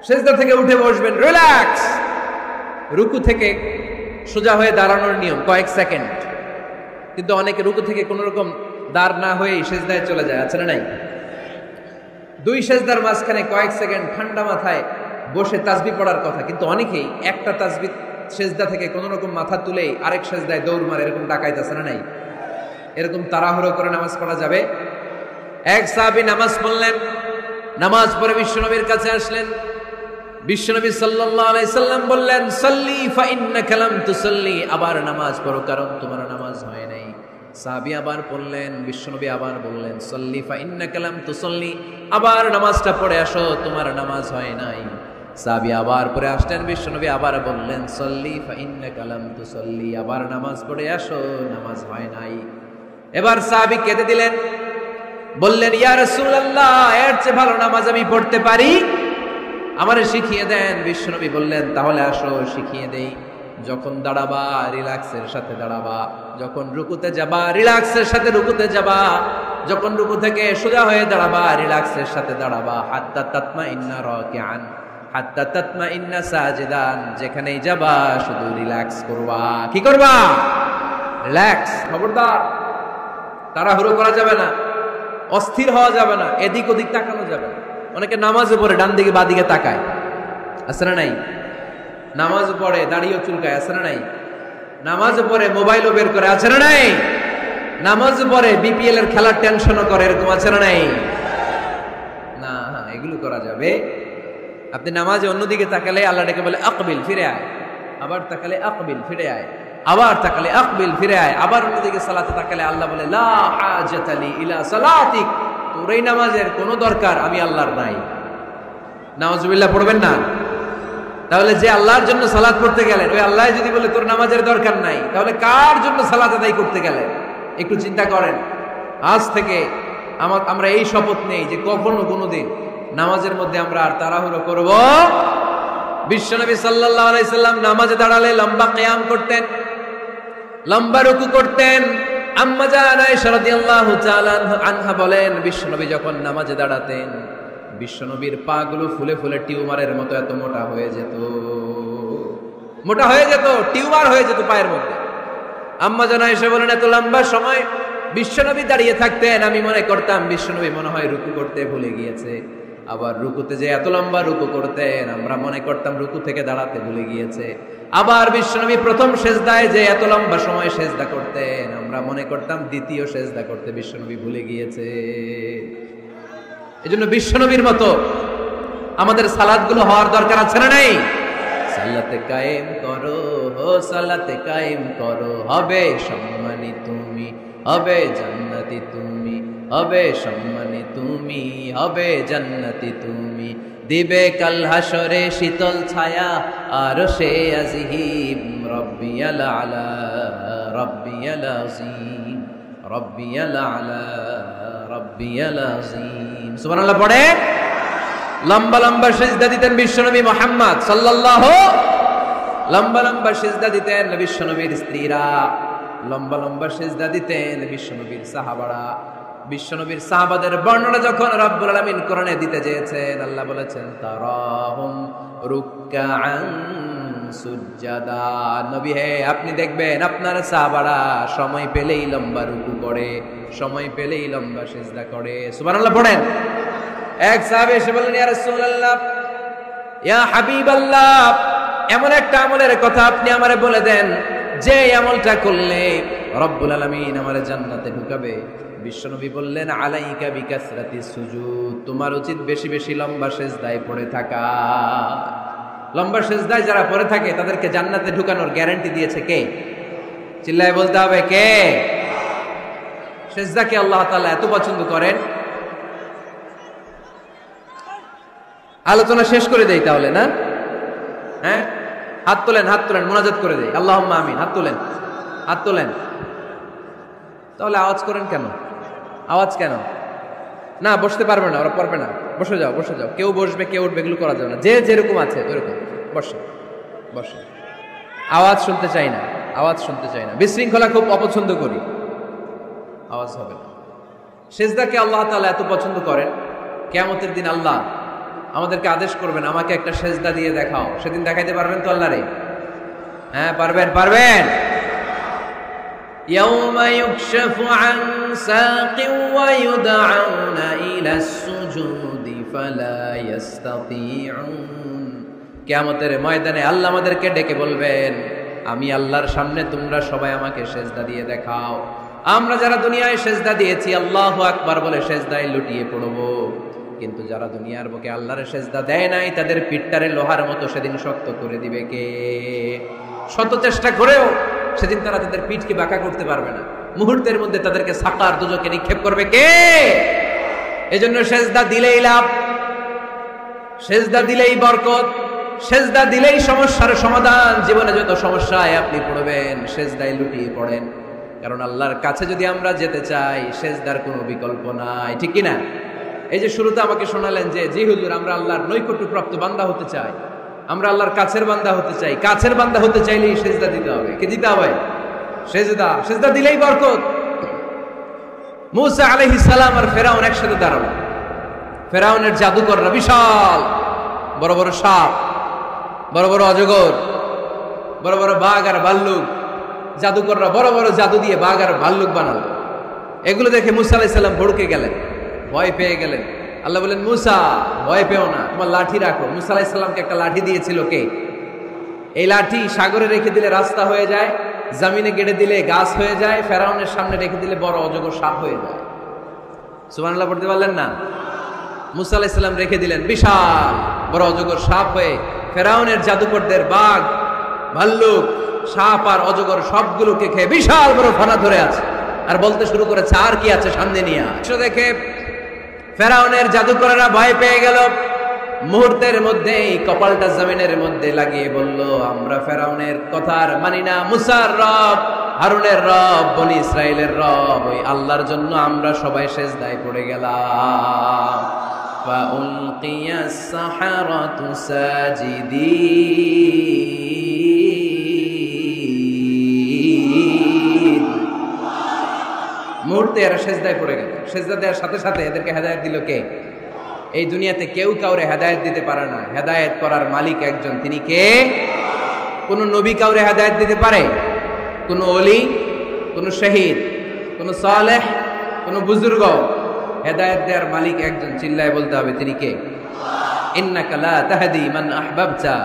সিজদা থেকে উঠে বসবেন রিল্যাক্স। রুকু থেকে সোজা হয়ে দাঁড়ানোর নিয়ম কয়েক সেকেন্ড, কিন্তু অনেকে রুকু থেকে কোন রকম দাঁড় না হয়ে সিজদায় চলে যায়, আছে না নাই? 2 সিজদার মাঝখানে কয়েক সেকেন্ড ঠান্ডা মাথায় বসে তাসবিহ পড়ার কথা, কিন্তু অনেকেই একটা তাসবিহ সিজদা থেকে কোন রকম মাথা তুলেই আরেক সিজদায় দৌড় মারে, এরকম ডাকাইতেছে না নাই? এরকম তাড়াহুড়ো করে নামাজ পড়া যাবে? এক সাহাবী নামাজ পড়লেন, নামাজ পড়ে বিশ্বনবীর কাছে আসলেন, বিশ্বনবী সাল্লাল্লাহু আলাইহি সাল্লাম বললেন, সাল্লি ফা ইন্নাকা লাম তুসাল্লি, আবার নামাজ পড়ো কারণ তোমার নামাজ হয় নাই। সাহাবী আবার পড়লেন, বিশ্বনবী আবার বললেন, সাল্লি ফা ইন্নাকা লাম তুসাল্লি, আবার নামাজটা পড়ে আসো, তোমার নামাজ হয় নাই। সাহাবী আবার পড়ে আসলেন, বিশ্বনবী আবার বললেন, সাল্লি ফা ইন্নাকা লাম তুসাল্লি, আবার নামাজ পড়ে আসো, নামাজ হয় নাই। এবার সাহাবী কেঁদে দিলেন, বললেন, ইয়া রাসূলুল্লাহ, এর চেয়ে ভালো নামাজ আমি পড়তে পারি, আমারে শিখিয়ে দেন। বিশ্বনবী বললেন, তাহলে আসো শিখিয়ে দেই। যখন দাঁড়াবা রিল্যাক্সের সাথে দাঁড়াবা, যখন রুকুতে যাবা রিল্যাক্সের সাথে রুকুতে যাবা, যখন রুকু থেকে সোজা হয়ে দাঁড়াবা রিল্যাক্সের সাথে দাঁড়াবা। হাত্তা তাতমাইন্না রাকিআন, হাত্তা তাতমাইন্না সাজিদান, যেখানেই যাবা শুধু রিল্যাক্স করবা। কি করবা? রিল্যাক্স। খবরদার তাড়াহুড়ো করা যাবে না, অস্থির হওয়া যাবে না, এদিক ওদিক তাকানো যাবে না। অনেকে নামাজে পড়ে ডান দিকে বাঁ দিকে তাকায়, আছে না নাই? নামাজ পড়ে দাঁড়িয়ে চুলকায়, আছে না নাই? নামাজ পড়ে মোবাইলও বের করে, আছে না নাই? নামাজ পড়ে বিপিএল এর খেলার টেনশনও করে, এরকম আছে না নাই? না, এগুলো করা যাবে। আপনি নামাজে অন্যদিকে তাকালে আল্লাহ ডেকে বলে আকবিল, ফিরে আয়। আবার তাকালে আকবিল, ফিরে আয়। আবার তাকালে আকবিল, ফিরে আয়। আবার অন্যদিকে সালাতে তাকালে আল্লাহ বলে লা হাজাতা লি ইলা সালাতিক, তোর এই নামাজের কোনো দরকার আমি আল্লাহর নাই। নাউজুবিল্লাহ পড়বেন না? তাহলে যে আল্লাহর জন্য সালাত পড়তে গেলেন, ওই আল্লাহ যদি বলে তোর নামাজের দরকার নাই, তাহলে কার জন্য সালাত আদায় করতে গেলেন? একটু চিন্তা করেন। আজ থেকে আমরা এই শপথ নেই যে কখনো কোনোদিন নামাজের মধ্যে আমরা আর তাড়াহুড়ো করব। বিশ্বনবী সাল্লাল্লাহু আলাইহি সাল্লাম নামাজে দাঁড়ালে লম্বা কিয়াম করতেন, লম্বা রুকু করতেন। আম্মা জান আয়েশা রাদিয়াল্লাহু তাআলা আনহা বলেন, বিশ্বনবী যখন নামাজে দাঁড়াতেন, বিশ্বনবীর পা গুলো ফুলে ফুলে টিউমারের মতো এত মোটা হয়ে যেত, মোটা হয়ে যেত, টিউমার হয়ে যেত পায়ের মধ্যে। আম্মা জান আয়েশা বলেন, এত লম্বা সময় বিশ্বনবী দাঁড়িয়ে থাকতেন, আমি মনে করতাম বিশ্বনবী মনে হয় রুকু করতে ভুলে গিয়েছে। আবার রুকুতে যে এত লম্বা রুকু করতেন, আমরা মনে করতাম রুকু থেকে দাঁড়াতে ভুলে গিয়েছে। আবার বিশ্বনবী প্রথম সেজদায় যে এত লম্বা সময় সেজদা করতেন, আমরা মনে করতাম দ্বিতীয় সেজদা করতে বিশ্বনবী ভুলে গিয়েছে। এজন্য বিশ্বনবীর মতো আমাদের সালাতগুলো হওয়ার দরকার আছে না নাই? সালাতে কায়েম করো, সালাতে কায়েম করো, হবে সম্মানী তুমি, হবে জান্নাতি তুমি, হবে সম্মানী তুমি, হবে জান্নাতি তুমি, দিবে কাল হাসরে শীতল ছায়া আরশে আজিম, রব্বিয়াল আলা, রব্বিয়াল আযীম, রব্বিয়াল আলা, রব্বিয়াল আযীম। সুবহানাল্লাহ পড়ে লম্বা লম্বা সিজদা দিতেন বিশ্বনবী মুহাম্মদ সাল্লাল্লাহু, লম্বা লম্বা সিজদা দিতেন বিশ্বনবীর স্ত্রীরা, লম্বা লম্বা সিজদা দিতেন বিশ্বনবীর সাহাবারা। বিশ্বনবীর সাহাবাদের বর্ণনা যখন রব্বুল আলামিন কোরআনে দিতে চেয়েছেন, আল্লাহ বলেছেন তারাহুম রুকআন সুজদা, নবী হে আপনি দেখবেন আপনার সাহাবারা সময় পেলেই লম্বা রুকু করে, সময় পেলেই লম্বা সিজদা করে। সুবহানাল্লাহ পড়েন। এক সাহাবী এসে বললেন, ইয়া রাসূলুল্লাহ, ইয়া হাবিবাল্লাহ, এমন একটা আমলের কথা আপনি আমারে বলে দেন যে আমলটা করলে রব্বুল আলামিন আমারে জান্নাতে ঢুকাবে। বিশ্বনবী বললেন, আলাইকা বিকাসরাতিস সুজুদ, তোমার উচিত বেশি বেশি লম্বা সিজদায় পড়ে থাকা। লম্বা সিজদায় যারা পড়ে থাকে তাদেরকে জান্নাতে ঢুকানোর গ্যারান্টি দিয়েছে কে? চিল্লায় বলতে হবে কে? সিজদাকে আল্লাহ তাআলা এত পছন্দ করেন। আলোচনা শেষ করে দেই তাহলে, না? হ্যাঁ, হাত তোলেন, হাত তোলেন, মুনাজাত করে দেই। আল্লাহুম্মা আমিন। হাত তোলেন, হাত তোলেন। তাহলে আওয়াজ করেন কেন? আওয়াজ কেন? না, বসতে পারবে না, ওরা পারবে না। বসে যাও, বসে যাও। কেউ বসবে, কেউ উঠবে, এগুলো করা যাবে না। যে যেরকম আছে ওইরকম বসে, বসে। আওয়াজ শুনতে চাই না, আওয়াজ শুনতে চাই না। বিশৃঙ্খলা খুব অপছন্দ করি, আওয়াজ হবে না। সিজদাকে আল্লাহ তাআলা এত পছন্দ করেন, কিয়ামতের দিন আল্লাহ আমাদেরকে আদেশ করবেন, আমাকে একটা সিজদা দিয়ে দেখাও। সেদিন দেখাইতে পারবেন তো আল্লাহরে? হ্যাঁ, পারবেন, পারবেন। يوم يكشف عن ساق ويدعون إلى السجود فلا يستطيعون। কিয়ামতের ময়দানে আল্লাহ আমাদেরকে ডেকে বলবেন, আমি আল্লাহর সামনে তোমরা সবাই আমাকে সিজদা দিয়ে দেখাও। আমরা যারা দুনিয়ায় সিজদা দিয়েছি আল্লাহু আকবার বলে সিজদায় লুটিয়ে পড়ব, কিন্তু যারা দুনিয়ার বুকে আল্লাহর সেজদা দেয় নাই তাদের পিঠটারে লোহার মতো সেদিন শক্ত করে দিবে কে? শত চেষ্টা করেও সেদিন তারা তাদের পিঠকে বাঁকা করতে পারবে না। মুহূর্তের মধ্যে তাদেরকে সাকার দুজকে নিক্ষেপ করবে কে? এজন্য সেজদা দিলেই লাভ, সেজদা দিলেই বরকত, সেজদা দিলেই সমস্যার সমাধান। জীবনে যত সমস্যায় আপনি পড়বেন সেজদায় লুটিয়ে পড়েন, কারণ আল্লাহর কাছে যদি আমরা যেতে চাই সেজদার কোনো বিকল্প নাই, ঠিক কি না? এই যে শুরুতে আমাকে শোনালেন যে জি হুজুর আমরা আল্লাহর নৈকট্যপ্রাপ্ত বান্দা হতে চাই, আমরা আল্লাহর কাছের বান্দা হতে চাই। কাছের বান্দা হতে চাইলেই সেজদা দিতে হবে। কি দিতে হবে? সেজদা। সেজদা দিলেই বরকত। মুসা আলাইহিস সালাম আর ফেরাউন একসাথে দাঁড়ালো। ফেরাউনের জাদুকররা বিশাল বড় বড় সাপ, বড় বড় অজগর, বড় বড় বাঘ আর ভাল্লুক, জাদুকররা বড় বড় জাদু দিয়ে বাঘ আর ভাল্লুক বানালো। এগুলো দেখে মুসা আলাইহিস সালাম ভড়কে গেলেন, ভয় পেয়ে গেলেন। আল্লাহ বলেন মুসা ভয় পেও না, তোমার লাঠি রাখো। মুসা আলাইহিস সালামকে একটা লাঠি দিয়েছিল কে? এই লাঠি সাগরে রেখে দিলে রাস্তা হয়ে যায়, জমিনে গেড়ে দিলে গাছ হয়ে যায়, ফেরাউনের সামনে রেখে দিলে বড় অজগর সাপ হয়ে যায়। সুবহানাল্লাহ পড়তে পারলেন না? মুসা আলাইহিস সালাম রেখে দিলেন বিশাল বড় অজগর সাপ হয়ে ফেরাউনের জাদুকরদের বাঘ, ভাল্লুক, সাপ আর অজগর সবগুলোকে খেয়ে বিশাল বড় ফানা ধরে আছে আর বলতে শুরু করেছে আর কি আছে সামনে নিয়ে আস। দেখে ফেরাউনের জাদুকরেরা ভয় পেয়ে গেল। মুহূর্তের মধ্যেই কপালটা জমিনের মধ্যে লাগিয়ে বলল আমরা ফেরাউনের কথা আর মানি না। মুসার রব, হারুনের রব, বনি ইসরাইলের রব ওই আল্লাহর জন্য আমরা সবাই সেজদায় পড়ে গেলাম। ফাউলকিয়াস সাহারাতু সাজিদিন। মুহূর্তে এরা সেজদায় পড়ে গেল। সেজদা দেওয়ার সাথে সাথে এদেরকে হেদায়েত দিল কে? এই দুনিয়াতে কেউ কাউরে হেদায়েত দিতে পারে না, হেদায়েত করার মালিক একজন, তিনি কে? কোন নবী কাউরে হেদায়েত দিতে পারে? কোন ওলি, কোন শহীদ, কোন সালেহ, কোন বুজুর্গ? হেদায়েত দেওয়ার মালিক একজন, চিল্লায় বলতে হবে তিনি কে? ইন্নাকা লা তাহদি মান আহবাবতা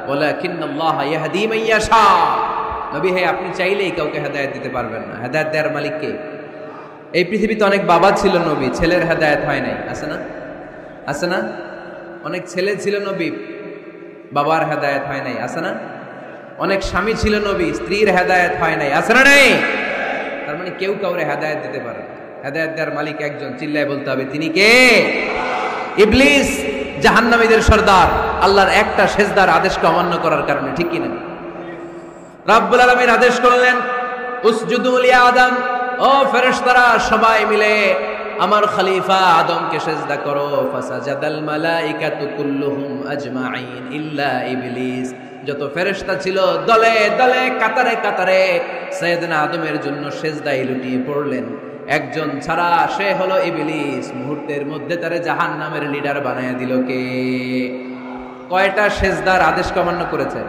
ওয়ালাকিন্নাল্লাহা ইয়াহদি মান ইয়াশা। নবী হে আপনি চাইলেই কাউকে হেদায়েত দিতে পারবেন না, হেদায়েত দেওয়ার মালিক কে? এই পৃথিবীতে অনেক বাবা ছিল নবী, ছেলের হেদায়েত হয় নাই, আছে না? আছে না? অনেক ছেলে ছিল নবী, বাবার হেদায়েত হয় নাই, আছে না? অনেক স্বামী ছিল নবী, স্ত্রীর হেদায়েত হয় নাই, আছে না? নাই। তার মানে কেউ কাউরে হেদায়েত দিতে পারে না। হেদায়েত দেওয়ার মালিক একজন, চিল্লায় বলতে হবে তিনি কে? ইবলিস জাহান্নামীদের সর্দার, আল্লাহর একটা সেজদার আদেশকে অমান্য করার কারণে, ঠিক কি না? রব্বুল আলামিন আদেশ করলেন উসজুদু লি আদম, ও ফেরেশতারা সবাই মিলে আমার খলিফা আদমকে সেজদা করো। ফাসাজাদাল মালাইকাতু কুল্লুহুম আজমাইন ইল্লা ইবলিস। যত ফেরেশতা ছিল দলে দলে কাতারে কাতারে সাইয়েদনা আদমের জন্য সেজদায় লুটিয়ে পড়লেন, একজন ছাড়া, সে হলো ইবলিস। মুহূর্তের মধ্যে তারে জাহান্নামের লিডার বানায় দিল কে? কয়টা সেজদার আদেশ অমান্য করেছে?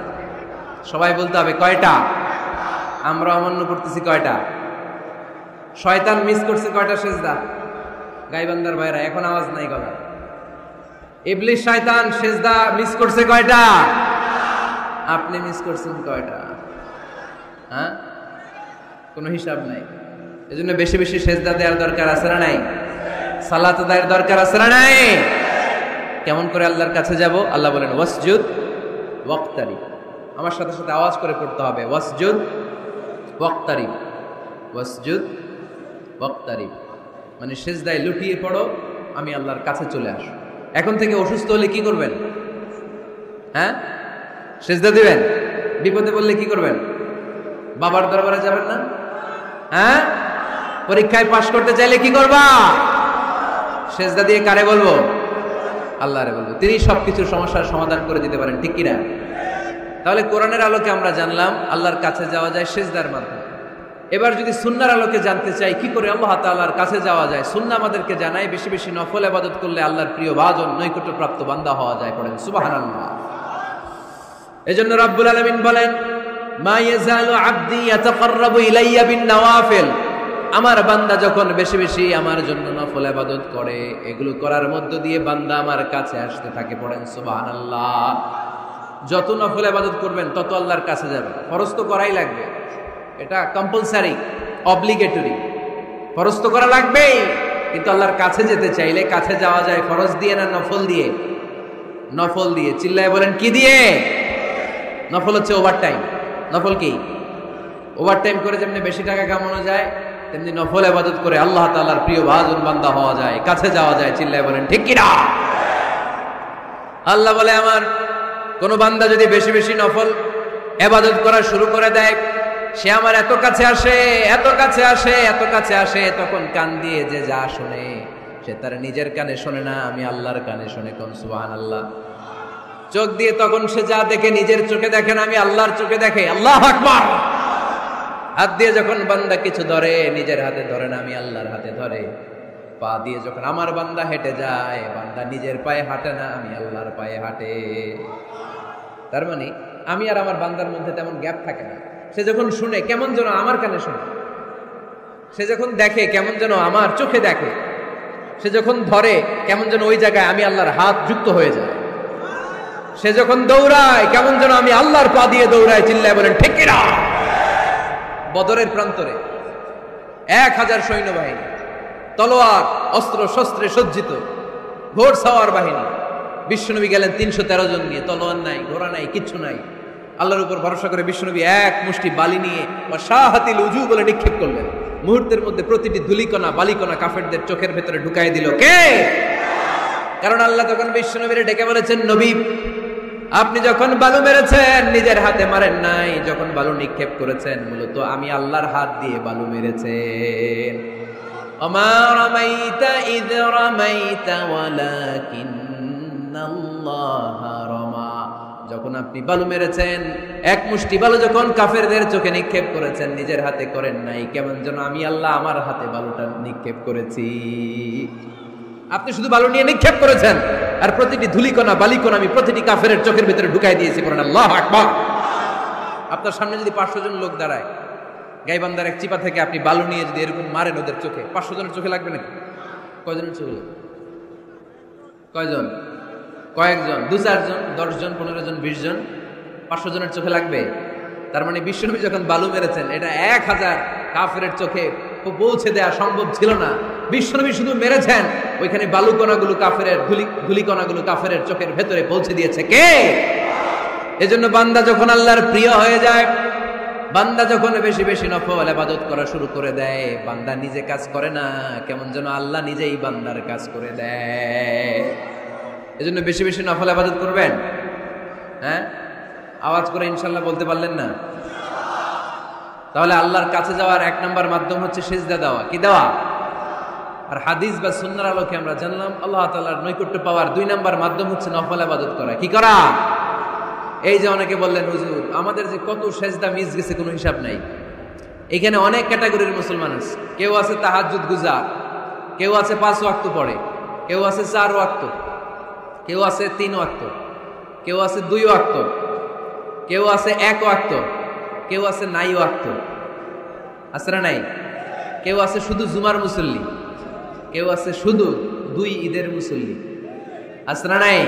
সবাই বলতে হবে কয়টা? আমরা অমান্য করতেছি কয়টা? শয়তান মিস করছে কয়টা সেজদা? গাইবান্দার ভাইরা এখন আওয়াজ নাই গলা। ইবলিস শয়তান সেজদা মিস করছে কয়টা? আপনি মিস করছেন কয়টা? হ্যাঁ, কোনো হিসাব নাই। এজন্য বেশি বেশি সেজদা দেওয়ার দরকার আছে না নাই? সালাত আদায়ের দরকার আছে না নাই? কেমন করে আল্লাহর কাছে যাব? আল্লাহ বলেন ওয়াসজুদ ওয়াক্তারিব। আমার সাথে সাথে আওয়াজ করে পড়তে হবে ওয়াসজুদ ওয়াক্তারিব, ওয়াসজুদ ওয়াক্তারিব। মানে সেজদায় লুটিয়ে পড়ো, আমি আল্লাহর কাছে চলে আসো। এখন থেকে অসুস্থ হলে কি করবেন? হ্যাঁ, সেজদা দিবেন। বিপদে পড়লে কি করবেন? বাবার দরবারে যাবেন না? হ্যাঁ, পরীক্ষায় পাশ করতে চাইলে কি করবা? সেজদা দিয়ে কারে বলবো? আল্লাহরে বলবো। তিনি সবকিছুর সমস্যার সমাধান করে দিতে পারেন, ঠিক কিনা? তাহলে কোরআনের আলোকে আমরা জানলাম আল্লাহর কাছে যাওয়া যায় সেজদার মাধ্যমে। এবার যদি সুন্নাহর আলোকে জানতে চাই কি করে আল্লাহ তাআলার কাছে যাওয়া যায়, সুন্নাহ আমাদেরকে জানায় বেশি বেশি নফল ইবাদত করলে আল্লাহর প্রিয় ভাজন নৈকট্যপ্রাপ্ত বান্দা হওয়া যায়। পড়েন সুবহানাল্লাহ। এজন্য রাব্বুল আলামিন বলেন মা ইয়াজালু আবদি ইয়াতাকাররাবু ইলাইয়া বিন নওয়াফিল। আমার বান্দা যখন বেশি বেশি আমার জন্য নফল ইবাদত করে, এগুলো করার মধ্য দিয়ে বান্দা আমার কাছে আসতে থাকে। পড়েন সুবহানাল্লাহ। যত নফল ইবাদত করবেন তত আল্লাহর কাছে যাবেন। ফরজ তো করাই লাগবে, এটা কম্পালসারি, অব্লিগেটরি, ফরজ তো করা লাগবেই। কিন্তু আল্লাহর কাছে যেতে চাইলে কাছে যাওয়া যায় ফরজ দিয়ে না নফল দিয়ে? নফল দিয়ে। চিল্লায় বলেন কি দিয়ে? নফল হচ্ছে ওভারটাইম। নফল কি? ওভারটাইম করে যেমনি বেশি টাকা কামানো যায়, তেমনি নফল ইবাদত করে আল্লাহ তাআলার প্রিয় ভাজন বান্দা হওয়া যায়, কাছে যাওয়া যায়। চিল্লায় বলেন ঠিক কি না? আল্লাহ বলে আমার কোন বান্দা যদি বেশি বেশি নফল ইবাদত করা শুরু করে দেয়, সে আমার এত কাছে আসে, এত কাছে আসে, এত কাছে আসে, তখন কান দিয়ে যে যা শুনে সে তার নিজের কানে শোনে না, আমি আল্লাহর কানে শুনে। কোন সুবহানাল্লাহ। চোখ দিয়ে তখন সে যা দেখে নিজের চোখে দেখে না, আমি আল্লাহর চোখে দেখে। আল্লাহু আকবার। হাত দিয়ে যখন বান্দা কিছু ধরে নিজের হাতে ধরে না, আমি আল্লাহর হাতে ধরে। পা দিয়ে যখন আমার বান্দা হেঁটে যায়, বান্দা নিজের পায়ে হাঁটে না, আমি আল্লাহর পায়ে হাঁটে। তার মানে আমি আর আমার বান্দার মধ্যে তেমন গ্যাপ থাকে না। সে যখন শুনে কেমন যেন আমার কানে শুনে, সে যখন দেখে কেমন যেন আমার চোখে দেখে, সে যখন ধরে কেমন যেন ওই জায়গায় আমি আল্লাহর হাত যুক্ত হয়ে যায়। সে যখন দৌড়ায় কেমন যেন আমি আল্লাহর পা দিয়ে দৌড়ায়। চিল্লায় বলেন ঠিক কিনা? বদরের প্রান্তরে 1000 সৈন্যবাহিনী, তলোয়ার অস্ত্র শস্ত্রে সজ্জিত, ঘোড় সাওয়ার বাহিনী। বিশ্বনবী গেলেন 313 জন নিয়ে, তলোয়ার নাই, ঘোড়া নাই, কিচ্ছু নাই। আল্লাহর উপর ভরসা করে বিশ্বনবী এক মুষ্টি বালি নিয়ে বা শাহাতিল উজু বলে নিক্ষেপ করলেন। মুহূর্তের মধ্যে প্রতিটি ধুলিকণা বালিকণা কাফেরদের চোখের ভেতরে ঢুকাই দিল। কে? কারণ আল্লাহ তখন বিশ্বনবীরে ডেকে বলেছেন, নবী আপনি যখন বালু মেরেছেন নিজের হাতে মারেন নাই, যখন বালু নিক্ষেপ করেছেন মূলত আমি আল্লাহর হাত দিয়ে বালু মেরেছেন। ওমা রামাইতা ইয রামাইতা ওয়ালাকিন্নাল্লাহ রামা। যখন আপনি বালু মেরেছেন, এক মুষ্টি বালু যখন কাফেরদের চোখে নিক্ষেপ করেছেন, নিজের হাতে করেন নাই, কেমন যেন আমি আল্লাহ আমার হাতে বালুটা নিক্ষেপ করেছি। আপনি শুধু বালু নিয়ে নিক্ষেপ করেছেন, আর প্রতিটি ধুলিকণা বালিকণা আমি প্রতিটি কাফেরের চোখের ভিতরে ঢুকাই দিয়েছি। বলেন আল্লাহু আকবার। আপনার সামনে যদি 500 জন লোক দাঁড়ায়, গাইবান্ধার এক চিপা থেকে আপনি বালু নিয়ে যদি এরকম মারেন ওদের চোখে, 500 জনের চোখে লাগবে নাকি? কয়জনের চোখে লাগবে? কয়জন? কয়েকজন, 2-4 জন, 10 জন, 15 জন, 20 জন, 500 জনের চোখে লাগবে। তার মানে বিশ্বনবী যখন বালু মেরেছেন, এটা 1000 কাফেরের চোখে পৌঁছে দেওয়া সম্ভব ছিল না। বিশ্বনবী শুধু মেরেছেন, ওইখানে বালু কণাগুলো কাফেরের ধুলি কণাগুলো কাফেরের চোখের ভেতরে পৌঁছে দিয়েছে। কে? এজন্য বান্দা যখন আল্লাহর প্রিয় হয়ে যায়, বান্দা যখন বেশি বেশি নফল ইবাদত করা শুরু করে দেয়, বান্দা নিজে কাজ করে না, কেমন যেন আল্লাহ নিজেই বান্দার কাজ করে দেয়। এজন্য বেশি বেশি নফল ইবাদত করবেন। হ্যাঁ, আওয়াজ করে ইনশাআল্লাহ বলতে পারলেন না? তাহলে আল্লাহর কাছে যাওয়ার 1 নম্বর মাধ্যম হচ্ছে সিজদা দেওয়া। কি দেওয়া? আর হাদিস বা সুন্নাহর আলোকে আমরা জানলাম আল্লাহ তাআলার নৈকট্য পাওয়ার 2 নম্বর মাধ্যম হচ্ছে নফল ইবাদত করা। কি করা? এই যে অনেকে বললেন হুজুর আমাদের যে কত সিজদা মিস গেছে কোনো হিসাব নাই। এখানে অনেক ক্যাটাগরির মুসলমান আছে। কেউ আছে তাহাজ্জুদ গুজার, কেউ আছে 5 ওয়াক্ত পড়ে, কেউ আছে 4 ওয়াক্ত, কেউ আছে 3 ওয়াক্ত, কেউ আছে 2 ওয়াক্ত, কেউ আছে 1 ওয়াক্ত, কেউ আছে নাই ওয়াক্ত। আছে না নাই? কেউ আছে শুধু জুমার মুসল্লি, কেউ আছে শুধু 2 ঈদের মুসল্লি। আছে না নাই?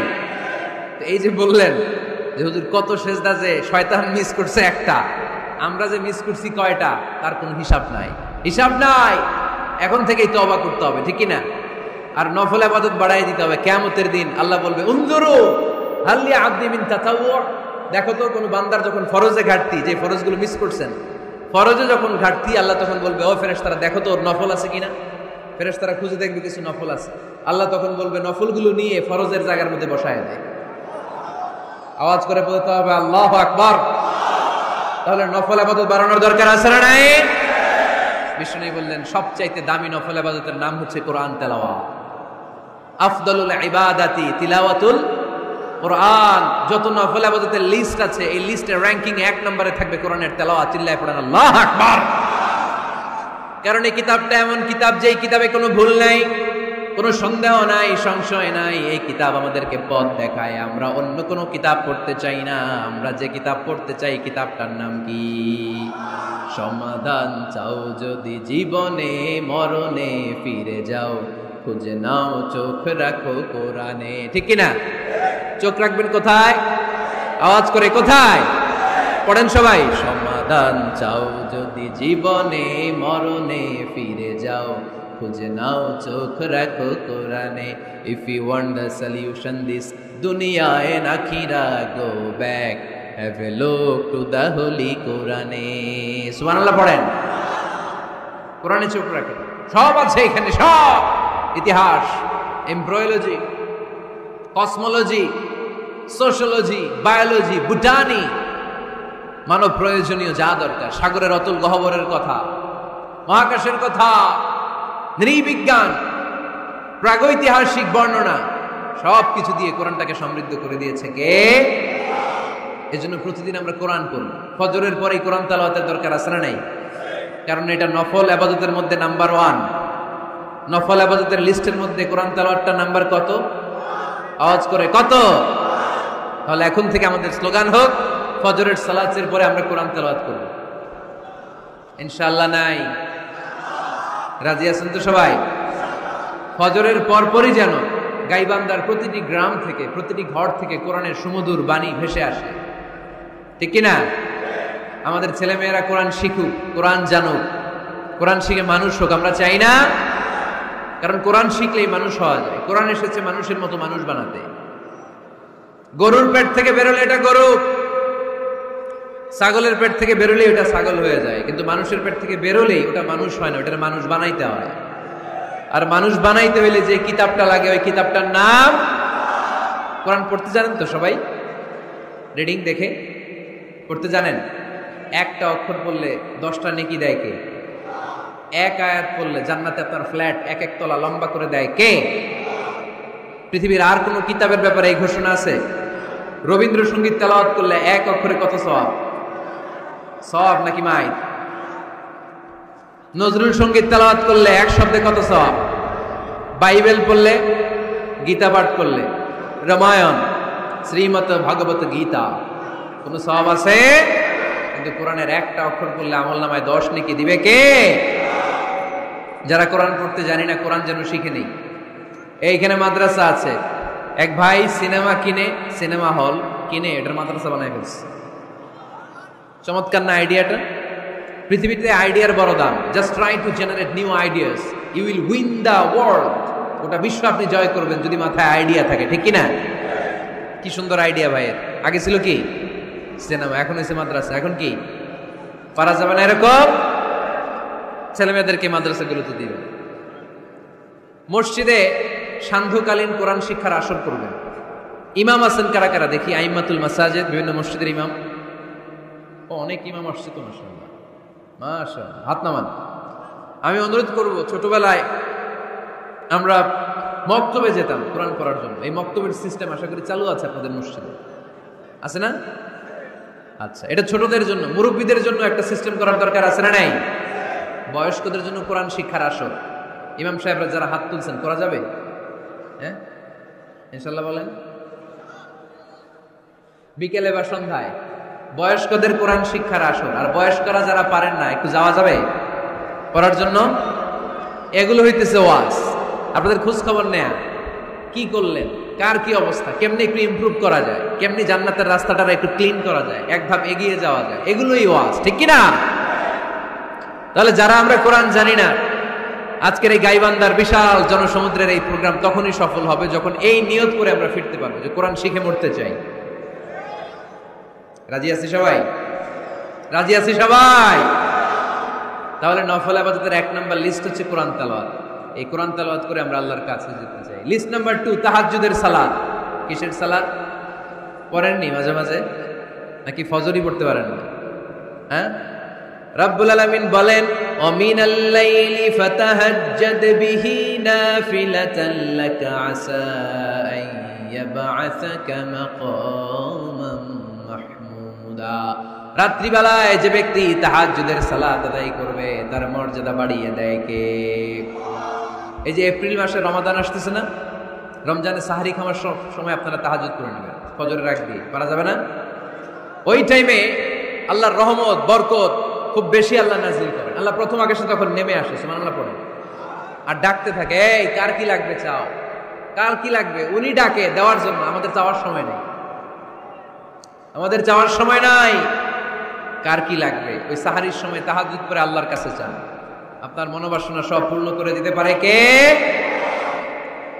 তো এই যে বললেন যে হুজুর কত সেজদা যে শয়তান মিস করছে একটা, আমরা যে মিস করছি কয়টা তার কোনো হিসাব নাই। হিসাব নাই। এখন থেকেই তওবা করতে হবে, ঠিক কি না? আর নফল ইবাদত বাড়াই দিতে হবে। কিয়ামতের দিন আল্লাহ বলবে উনজুরু হাল লি আবদি মিন তাতাওয়ু। দেখো তো কোন বান্দার যখন ফরজে ঘাটতি, যে ফরজগুলো মিস করছেন, ফরজে যখন ঘাটতি, আল্লাহ তখন বলবে ও ফেরেশতারা দেখো তো ওর নফল আছে কিনা। ফেরেশতারা খুঁজে দেখবে কিছু নফল আছে। আল্লাহ তখন বলবে নফলগুলো নিয়ে ফরজের জায়গার মধ্যে বসায় দেয়। আওয়াজ করে বলতে হবে আল্লাহু আকবার। তাহলে নফল ইবাদত বাড়ানোর দরকার আছে না নাই? বিষ্ণু বললেন সবচাইতে দামি নফল ইবাদতের নাম হচ্ছে কোরআন তেলাওয়াত। আফদলুল ইবাদাতি তিলাওয়াতুল কোরআন। যত নফল ইবাদতের লিস্ট আছে, এই লিস্টের র‍্যাঙ্কিং 1 নম্বরে থাকবে কোরআনের তেলাওয়াত। চিল্লায়ে পড়েন আল্লাহু আকবার। কারণ এই কিতাবটা এমন কিতাব, যেই কিতাবে কোনো ভুল নাই, কোনো সন্দেহ নাই, সংশয় নাই। এই কিতাব আমাদেরকে পথ দেখায়। আমরা অন্য কোনো কিতাব পড়তে চাই না। আমরা যে কিতাব পড়তে চাই, কিতাবটার নাম কি? সমাধান চাও যদি জীবনে মরণে, ফিরে যাও খুঁজে নাও, চোখ রাখো কোরআনে। ঠিক কিনা? চোখ রাখবেন কোথায়? আওয়াজ করে কোথায়? পড়েন সবাই। সমাধান দান চাও যদি জীবনে মরণে ফিরে যাও, খুঁজে নাও চোখ রাখো কোরআনে। If you want the solution this দুনিয়া এন্ড আখিরা, go back have a look to the holy কোরআনে। সুবহানাল্লাহ পড়েন। কোরআনে চোখ রাখেন, সব আছে এখানে, সব ইতিহাস, embryology, cosmology, sociology, biology, botany, মানব প্রয়োজনীয় যা দরকার, সাগরের অতুল গহ্বরের কথা, মহাকাশের কথা, নৃবিজ্ঞান, প্রাগৈতিহাসিক বর্ণনা, সব কিছু দিয়ে কোরআনটাকে সমৃদ্ধ করে দিয়েছে কে? এজন্য প্রতিদিন আমরা কোরআন পড়ব। ফজরের পরেই কোরআন তেলাওয়াতের দরকার আছে না নাই? কারণ এটা নফল ইবাদতের মধ্যে নাম্বার 1। নফল ইবাদতের লিস্টের মধ্যে কোরআন তেলাওয়াতটা নাম্বার কত? আওয়াজ করে কত? তাহলে এখন থেকে আমাদের স্লোগান হোক, ফজরের সালাতের পরে আমরা কোরআন তেলাওয়াত করব ইনশাআল্লাহ। নাই? রাজি আছেন তো সবাই? ফজরের পরপরই যেন গাইবান্ধার প্রতিটি গ্রাম থেকে, প্রতিটি ঘর থেকে কোরআনের সুমধুর বাণী ভেসে আসে, ঠিক কিনা? আমাদের ছেলেমেয়েরা কোরআন শিখুক, কোরআন জানুক, কোরআন শিখে মানুষ হোক, আমরা চাই না? কারণ কোরআন শিখলেই মানুষ হওয়া যায়। কোরআন এসেছে মানুষের মতো মানুষ বানাতে। গরুর পেট থেকে বেরোলে এটা গরু, ছাগলের পেট থেকে বেরোলেই ওটা ছাগল হয়ে যায়, কিন্তু মানুষের পেট থেকে বেরোলেই ওটা মানুষ হয় না, ওটা মানুষ বানাইতে হয়। আর মানুষ বানাইতে হইলে যে কিতাবটা লাগে, ওই কিতাবটার নাম কোরআন। পড়তে জানেন তো সবাই? রিডিং দেখে পড়তে জানেন? একটা অক্ষর পড়লে 10টা নেকি দেয় কে? এক আয়াত পড়লে জান্নাতে আপনার ফ্ল্যাট 1-1 তলা লম্বা করে দেয় কে? পৃথিবীর আর কোন কিতাবের ব্যাপারে এই ঘোষণা আছে? রবীন্দ্রসঙ্গীত তেলাওয়াত করলে 1 অক্ষরে কত সওয়াব? সওয়াব নাকি মাইর? নজরুল সঙ্গীত তেলাওয়াত করলে 1 শব্দে কত সওয়াব? বাইবেল পড়লে, গীতা পাঠ করলে, রামায়ণ, শ্রীমদ্ ভাগবত গীতা, কোন সওয়াব আছে? কিন্তু কোরআনের একটা অক্ষর পড়লে আমলনামায় 10 নেকি দিবে কে? যারা কোরআন পড়তে জানি না, কোরআন যেন শিখে নেই। এইখানে মাদ্রাসা আছে, এক ভাই সিনেমা কিনে, সিনেমা হল কিনে এটার মাদ্রাসা বানায় ফেলছে। চমৎকার না আইডিয়াটা? পৃথিবীতে আইডিয়ার বড় দাম। Just try to generate new ideas, you will win the world. গোটা বিশ্ব আপনি জয় করবেন যদি মাথায় আইডিয়া থাকে, ঠিক কিনা? কি সুন্দর আইডিয়া ভাইয়ের। আগে ছিল কি? সিনেমা, এখন হয়েছে মাদ্রাসা। এখন কি পারা যাবে না এরকম? ছেলে মেয়েদেরকে মাদ্রাসাগুলোতে দিবেন। মসজিদে সান্ধ্যকালীন কোরআন শিক্ষার আসর করবেন। ইমাম আছেন কারা কারা দেখি? আইম্মাতুল মাসাজিদ, বিভিন্ন মসজিদের ইমাম। অনেক ইমাম আসছে তো, মাশাআল্লাহ মাশাআল্লাহ, হাত নামান। আমি অনুরোধ করব, ছোটবেলায় আমরা মক্তবে যেতাম কোরআন পড়ার জন্য। এই মক্তবের সিস্টেম আশা করি চালু আছে আপনাদের মসজিদে, আছে না? আচ্ছা, এটা ছোটদের জন্য। মুরব্বীদের জন্য একটা সিস্টেম করার দরকার আছে না নাই? বয়স্কদের জন্য কোরআন শিক্ষার আসর। ইমাম সাহেবরা যারা হাত তুলছেন, করা যাবে? হ্যাঁ ইনশাল্লাহ বলেন। বিকেলে বা সন্ধ্যায় বয়স্কদের কোরআন শিক্ষার আসর। আর বয়স্করা যারা পারেন না, একটু যাওয়া যাবে পড়ার জন্য? এগুলো হইতেছে ওয়াজ। আপনাদের খোঁজ খবর নেয়া, কি করলেন, কার কি অবস্থা, কেমনি একটু ইমপ্রুভ করা যায়, কেমনি জান্নাতের রাস্তাটা একটু ক্লিন করা যায়, এক ধাপ এগিয়ে যাওয়া যায়, এগুলোই ওয়াজ, ঠিক কিনা? তাহলে যারা আমরা কোরআন জানি না, আজকের এই গাইবান্ধার বিশাল জনসমুদ্রের এই প্রোগ্রাম তখনই সফল হবে যখন এই নিয়ত করে আমরা ফিরতে পারবো যে কোরআন শিখে মরতে চাই। রাজি আছি সবাই? রাজি আছি সবাই? তাহলে নফল ইবাদতের 1 নাম্বার লিস্ট হচ্ছে কোরআন তেলাওয়াত। এই কোরআন তেলাওয়াত করে আমরা আল্লাহর কাছে যেতে চাই। লিস্ট নাম্বার 2, তাহাজ্জুদের সালাত। কিসের সালাত? পড়েননি মাঝে মাঝে নাকি ফজরই পড়তে পারেন না? হ্যাঁ, রব্বুল আলামিন বলেন, ওয়ামিনাল লাইলি ফাতাহাজ্জাদ বিহি নাফিলাতান লাকা আসা আন ইয়াবআসাকা মাকামান মাহমুদা। রাত্রিবেলায় যে ব্যক্তি তাহাজ্জুদের সালাত আদায় করবে তার মর্যাদা বাড়িয়ে দেয় কে? এই যে এপ্রিল মাসে রমাদান আসতেছে না, রমজানে সাহারি খাওয়ার সময় আপনারা তাহাজ্জুদ করে নেবেন ফজরের আগ দিয়ে। পারা যাবে না? ওই টাইমে আল্লাহর রহমত, বরকত খুব বেশি আল্লাহ নাজিল করেন। আল্লাহ প্রথম আকাশে তখন নেমে আসে, সুবহানাল্লাহ পড়ে, আর ডাকতে থাকে, এই কার কি লাগবে চাও, কার কি লাগবে। উনি ডাকে দেওয়ার জন্য, আমাদের চাওয়ার সময় নেই, আমাদের চাওয়ার সময় নাই। কার কি লাগবে ওই সাহারির সময় তাহাজ্জুদ পড়ে আল্লাহর কাছে চান, আপনার মনোবাসনা সব পূর্ণ করে দিতে পারে কে?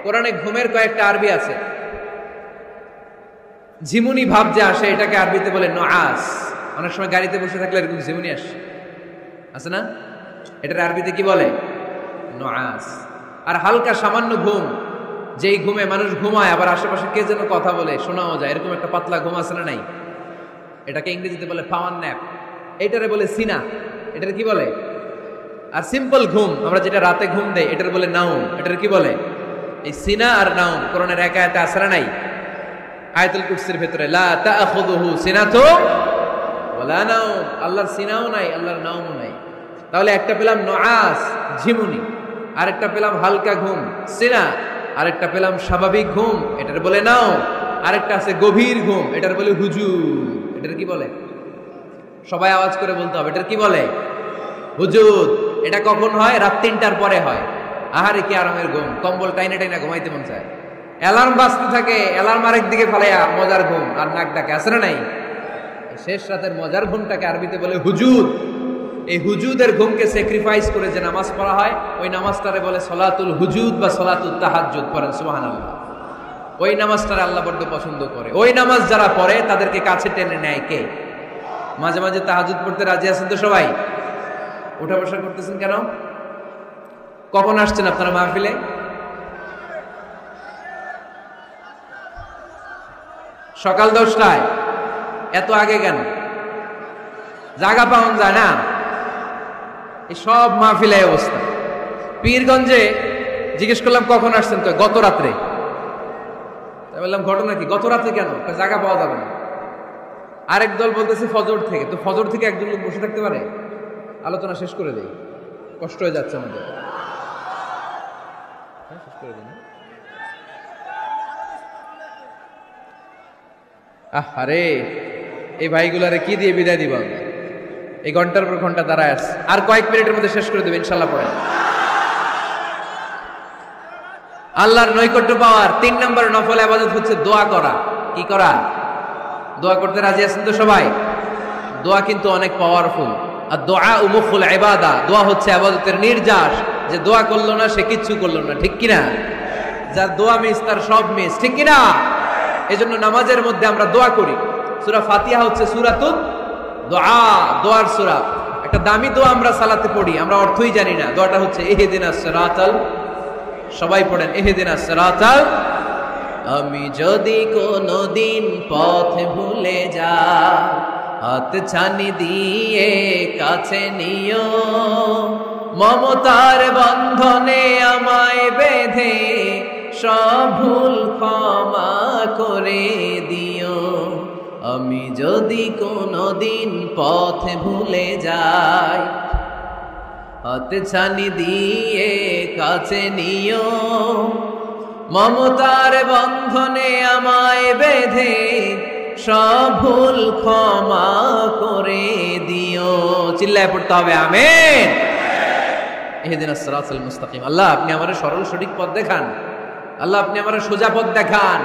কোরআনে ঘুমের কয়েকটা আরবি আছে। ঝিমুনি ভাব যে আসে এটাকে আরবিতে বলে নুআস। অনেক সময় গাড়িতে বসে থাকলে এরকম ঝিমুনি আসে না? এটার আরবিতে কি বলে? নুআস। আর হালকা সামান্য ঘুম, যেই ঘুমে মানুষ ঘুমায় আবার আশেপাশে কে যেন কথা বলে শোনাও যায়, এরকম একটা পাতলা ঘুম আছে না নাই? এটাকে ইংরেজিতে বলে পাওয়ার ন্যাপ, এটারে বলে সিনা। এটার কি বলে? আর সিম্পল ঘুম আমরা যেটা রাতে ঘুম দেই এটার বলে নাউম। এটার কি বলে? এই সিনা আর নাউম কোরআনের এক আয়াতে আছে না নাই? আয়াতুল কুরসির ভিতরে লা তাখুযুহু সিনাতু ওয়ালা নাউম, আল্লাহর সিনাও নাই আল্লাহর নাউমও নাই। তাহলে একটা পেলাম নুআস ঝিমুনি, আরেকটা পেলাম হালকা ঘুম সিনা, আরেকটা পেলাম স্বাভাবিক ঘুম এটার বলে নাও, আরেকটা আছে গভীর ঘুম এটার বলে হুজুদ। এটার কি বলে? সবাই আওয়াজ করে বলতে হবে, এটার কি বলে? হুজুদ। এটা কখন হয়? রাত ৩টার পরে হয়। আহারে কি আরামের ঘুম, কম্বল টাইনা টাইনা ঘুমাইতে মন চায়, অ্যালার্ম বাজতে থাকে, অ্যালার্ম আরেক দিকে ফালাইয়া মজার ঘুম আর নাক ডাকে, আছে না নাই? শেষ রাতের মজার ঘুমটাকে আরবিতে বলে হুজুদ। এই হুজুদের ঘুমকে স্যাক্রিফাইস করে যে নামাজ পড়া হয় ওই নামাজটারে বলে সলাতুল হুজুদ বা সলাতুল তাহাজ্জুদ। পড়েন সুবহানাল্লাহ। ওই নামাজটারে আল্লাহ বড্ড পছন্দ করে। ওই নামাজ যারা পড়ে তাদেরকে কাছে টেনে নেয় কে? মাঝে মাঝে তাহাজ্জুদ পড়তে রাজি আছেন তো সবাই? উঠা বসা করতেছেন কেন? কখন আসছেন আপনারা মাহফিলে? সকাল 10টায়। এত আগে কেন? জায়গা পাওয়া যায় না। এই সব মাহফিলে অবস্থা। পীরগঞ্জে জিজ্ঞেস করলাম কখন আসছেন, তো গত রাত্রে। বললাম ঘটনা কি? গত রাত্রে কেন? জায়গা পাওয়া যাবে না। আরেক দল বলতেছে ফজর থেকে। তো ফজর থেকে একজন লোক বসে থাকতে পারে? আলোচনা শেষ করে দেই, কষ্ট হয়ে যাচ্ছে আমাদের। শেষ করে দিই। আরে এই ভাইগুলারে কি দিয়ে বিদায় দিব? এই ঘন্টার পর ঘন্টা দাঁড়ায় আছে, আর কয়েক মিনিটের মধ্যে শেষ করে দেবে ইনশাল্লাহ। পড়ে আল্লাহর নৈকট্য পাওয়ার ৩ নম্বর নফল ইবাদত হচ্ছে দোয়া করা। কি করা? দোয়া করতে রাজি আছেন তো সবাই? দোয়া কিন্তু অনেক পাওয়ারফুল। আর দোয়া মুখুল ইবাদা, দোয়া হচ্ছে ইবাদতের নির্যাস। যে দোয়া করলো না সে কিচ্ছু করলো না, ঠিক কিনা? যার দোয়া মিস তার সব মিস, ঠিক কিনা? এজন্য নামাজের মধ্যে আমরা দোয়া করি। সূরা ফাতিহা হচ্ছে সূরাতুদ দোয়া, দোয়ার সূরা। একটা দামি দোয়া আমরা সালাতে পড়ি, আমরা অর্থই জানি না। দোয়াটা হচ্ছে ইহদিনাস সিরাতাল, সবাই পড়েন ইহদিনাস সিরাতাল। আমি যদি কোনদিন পথ ভুলে যাই, হাত ছানি দিয়ে কাছে নিও, মমতার বন্ধনে আমায় বেঁধে সব ভুল ক্ষমা করে দিও। আমি যদি কোনদিন পথ ভুলে যাই, হাত ছানি দিয়ে কাছে নিও, মমতার বন্ধনে আমায় বেঁধে সব ভুল ক্ষমা করে দিও। চিল্লায় পড়তে হবে আমিন। ইহদিনাস সিরাতাল মুস্তাকিম। আল্লাহ আপনি আমারে সরল সঠিক পথ দেখান। আল্লাহ আপনি আমারে সোজা পথ দেখান,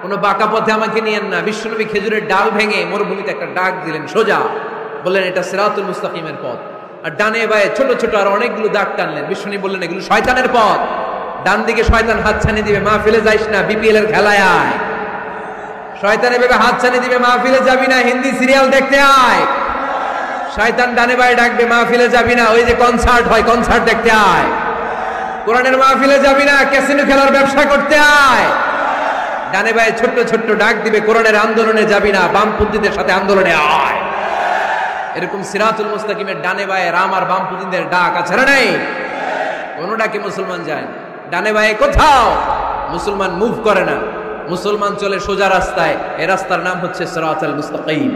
কোনো বাঁকা পথে আমাকে নিয়েন না। বিশ্বনবী খেজুরের ডাল ভেঙে মরুভূমিতে একটা ডাক দিলেন সোজা, বললেন এটা সিরাতুল মুস্তাকিমের পথ। আর ডানে বায়ে ছোট ছোট আর অনেকগুলো দাগ টানলেন। বিশ্বনবী বললেন এগুলো শয়তানের পথ, ডান দিকে শয়তান হাতছানি দিবে, মাহফিলে যাইস না, বিপিএল এর খেলায় আয়। শয়তান এভাবে হাতছানি দিবে, মাহফিলে যাবি না, হিন্দি সিরিয়াল দেখতে আয়। শয়তান ডানে বায়ে ডাকবে, মাহফিলে যাবি না, ওই যে কনসার্ট হয় কনসার্ট দেখতে আয়। কোরআনের মাহফিলে যাবি না, ক্যাসিনো খেলার ব্যবসা করতে আয়। ডানে বায়ে ছোট্ট ছোট্ট ডাক দিবে, কোরআনের আন্দোলনে যাবি না, বামপন্থীদের সাথে আন্দোলনে আয়। এরকম সিরাতুল মুস্তাকিমের ডানে বায়ে রাম আর বামপন্থীদের ডাক আছে না নাই? কোনো ডাকে মুসলমান যায় না। ডানে বায়ে কোথাও মুসলমান মুভ করে না, মুসলমান চলে সোজা রাস্তায়। এই রাস্তার নাম হচ্ছে সিরাতুল মুস্তাকিম।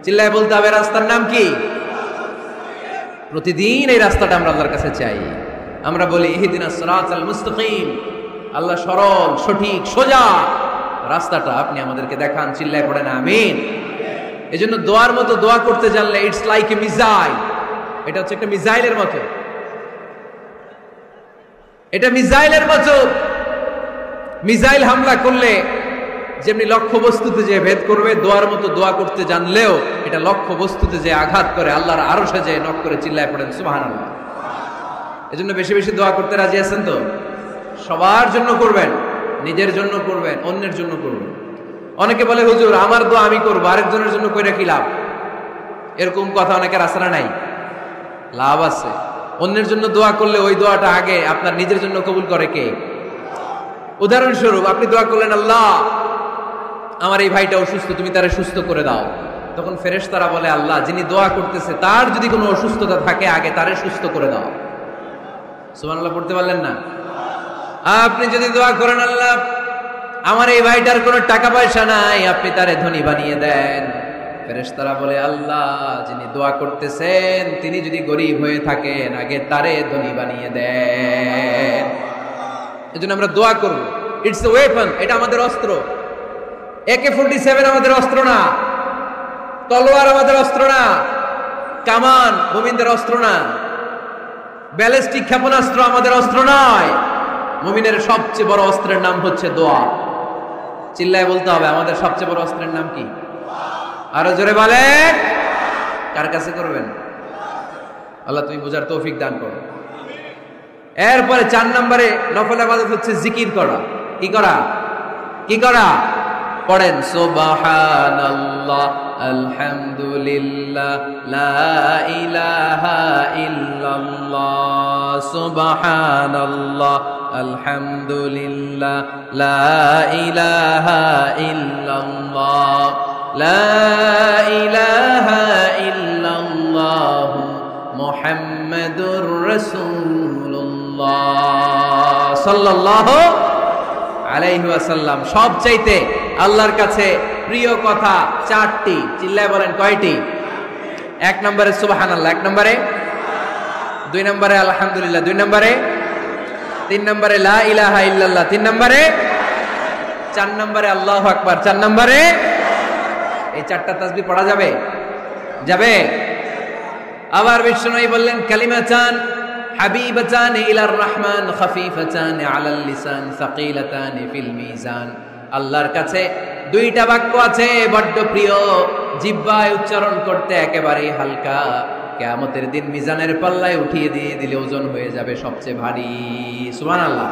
চিল্লায় বলতে হবে রাস্তার নাম কি? প্রতিদিন এই রাস্তাটা আমরা আল্লাহর কাছে চাই। আমরা বলি ইহদিনাস সিরাতাল মুস্তাকিম, আল্লাহ সরল সঠিক সোজা রাস্তাটা আপনি আমাদেরকে দেখান। চিল্লায় পড়েন আমিন। এজন্য দোয়ার মতো দোয়া করতে জানলে ইটস লাইক এ মিসাইল। এটা হচ্ছে একটা মিসাইলের মতো, এটা মিসাইলের মতো। মিসাইল হামলা করলে যেমনি লক্ষ্য বস্তুতে যে ভেদ করবে, দোয়ার মতো দোয়া করতে জানলেও এটা লক্ষ্য বস্তুতে যে আঘাত করে, আল্লাহর আরশে যে নক করে চিল্লায় পড়েন সুবহানাল্লাহ। এজন্য বেশি বেশি দোয়া করতে রাজি আছেন তো? সবার জন্য করবেন, নিজের জন্য করবেন, অন্যের জন্য করবেন। অনেকে বলে হুজুর আমার দোয়া আমি করবো, আরেকজনের জন্য কইরা কি লাভ? এরকম কথা অনেকের আসে না? নাই, লাভ আছে। অন্যের জন্য দোয়া করলে ওই দোয়াটা আগে আপনার নিজের জন্য কবুল করে কে? উদাহরণস্বরূপ আপনি দোয়া করলেন, আল্লাহ আমার এই ভাইটা অসুস্থ, তুমি তারে সুস্থ করে দাও। তখন ফেরেশতারা বলে, আল্লাহ যিনি দোয়া করতেছে তার যদি কোনো অসুস্থতা থাকে আগে তারে সুস্থ করে দাও। সুবহানাল্লাহ পড়তে পারলেন না? আপনি যদি দোয়া করেন, আল্লাহ আমার এই ভাইটার কোনো টাকা পয়সা নাই, আপনি তারে ধনী বানিয়ে দেন। ফেরেশতারা বলে, আল্লাহ যিনি দোয়া করতেছেন তিনি যদি গরিব হয়ে থাকেন আগে তারে ধনী বানিয়ে দেন। এজন্য আমরা দোয়া করব। ইটস এ ওয়েপন, এটা আমাদের অস্ত্র। AK-47 আমাদের অস্ত্র না, তলোয়ার আমাদের অস্ত্র না, কামান মুমিনদের অস্ত্র না, ব্যালিস্টিক ক্ষেপণাস্ত্র আমাদের অস্ত্র নয়। মুমিনের সবচেয়ে বড় অস্ত্রের নাম হচ্ছে দোয়া। চিল্লায় বলতে হবে, আমাদের সবচেয়ে বড় অস্ত্রের নাম কি? আরো জোরে বলেন। কার কাছে করবেন? আল্লাহ তুমি বোঝার তৌফিক দান করো। এরপরে 4 নম্বরে নফল ইবাদত হচ্ছে জিকির করা। কি করা? কি করা? পড়েন সুবহানাল্লাহ, আলহামদুলিল্লাহ, লা ইলাহা ইল্লাল্লাহ, সুবহানাল্লাহ, আলহামদুলিল্লাহ, লা ইলাহা ইল্লাল্লাহ, লা ইলাহা ইল্লাল্লাহ, মুহাম্মাদুর রাসূলুল্লাহ সাল্লাল্লাহু আলাইহি ওয়াসাল্লাম। সবচাইতে আল্লাহর কাছে প্রিয় কথা 4টি। চিল্লায় বলেন কয়টি? 1 নম্বরে সুবহানাল্লাহ, 1 নম্বরে, 2 নম্বরে আলহামদুলিল্লাহ, 2 নম্বরে, 3 নম্বরে লা ইলাহা ইল্লাল্লাহ, 3 নম্বরে, 4 নম্বরে আল্লাহু আকবার, 4 নম্বরে। এই 4টা তাসবিহ পড়া যাবে? যাবে? আবার বিষ্ণুই বললেন, কালিমাতান হাবিবাতান ইলার রহমান, খাফিফাতান আলাল লিসান, সাকিলাতান ফিল মিজান। আল্লাহর কাছে 2টা বাক্য আছে বড্ড প্রিয়, জিহ্বায় উচ্চারণ করতে একেবারে হালকা, কিয়ামতের দিন মিজানের পাল্লায় উঠিয়ে দিয়ে দিলে ওজন হয়ে যাবে সবচেয়ে ভারী। সুবহানাল্লাহ।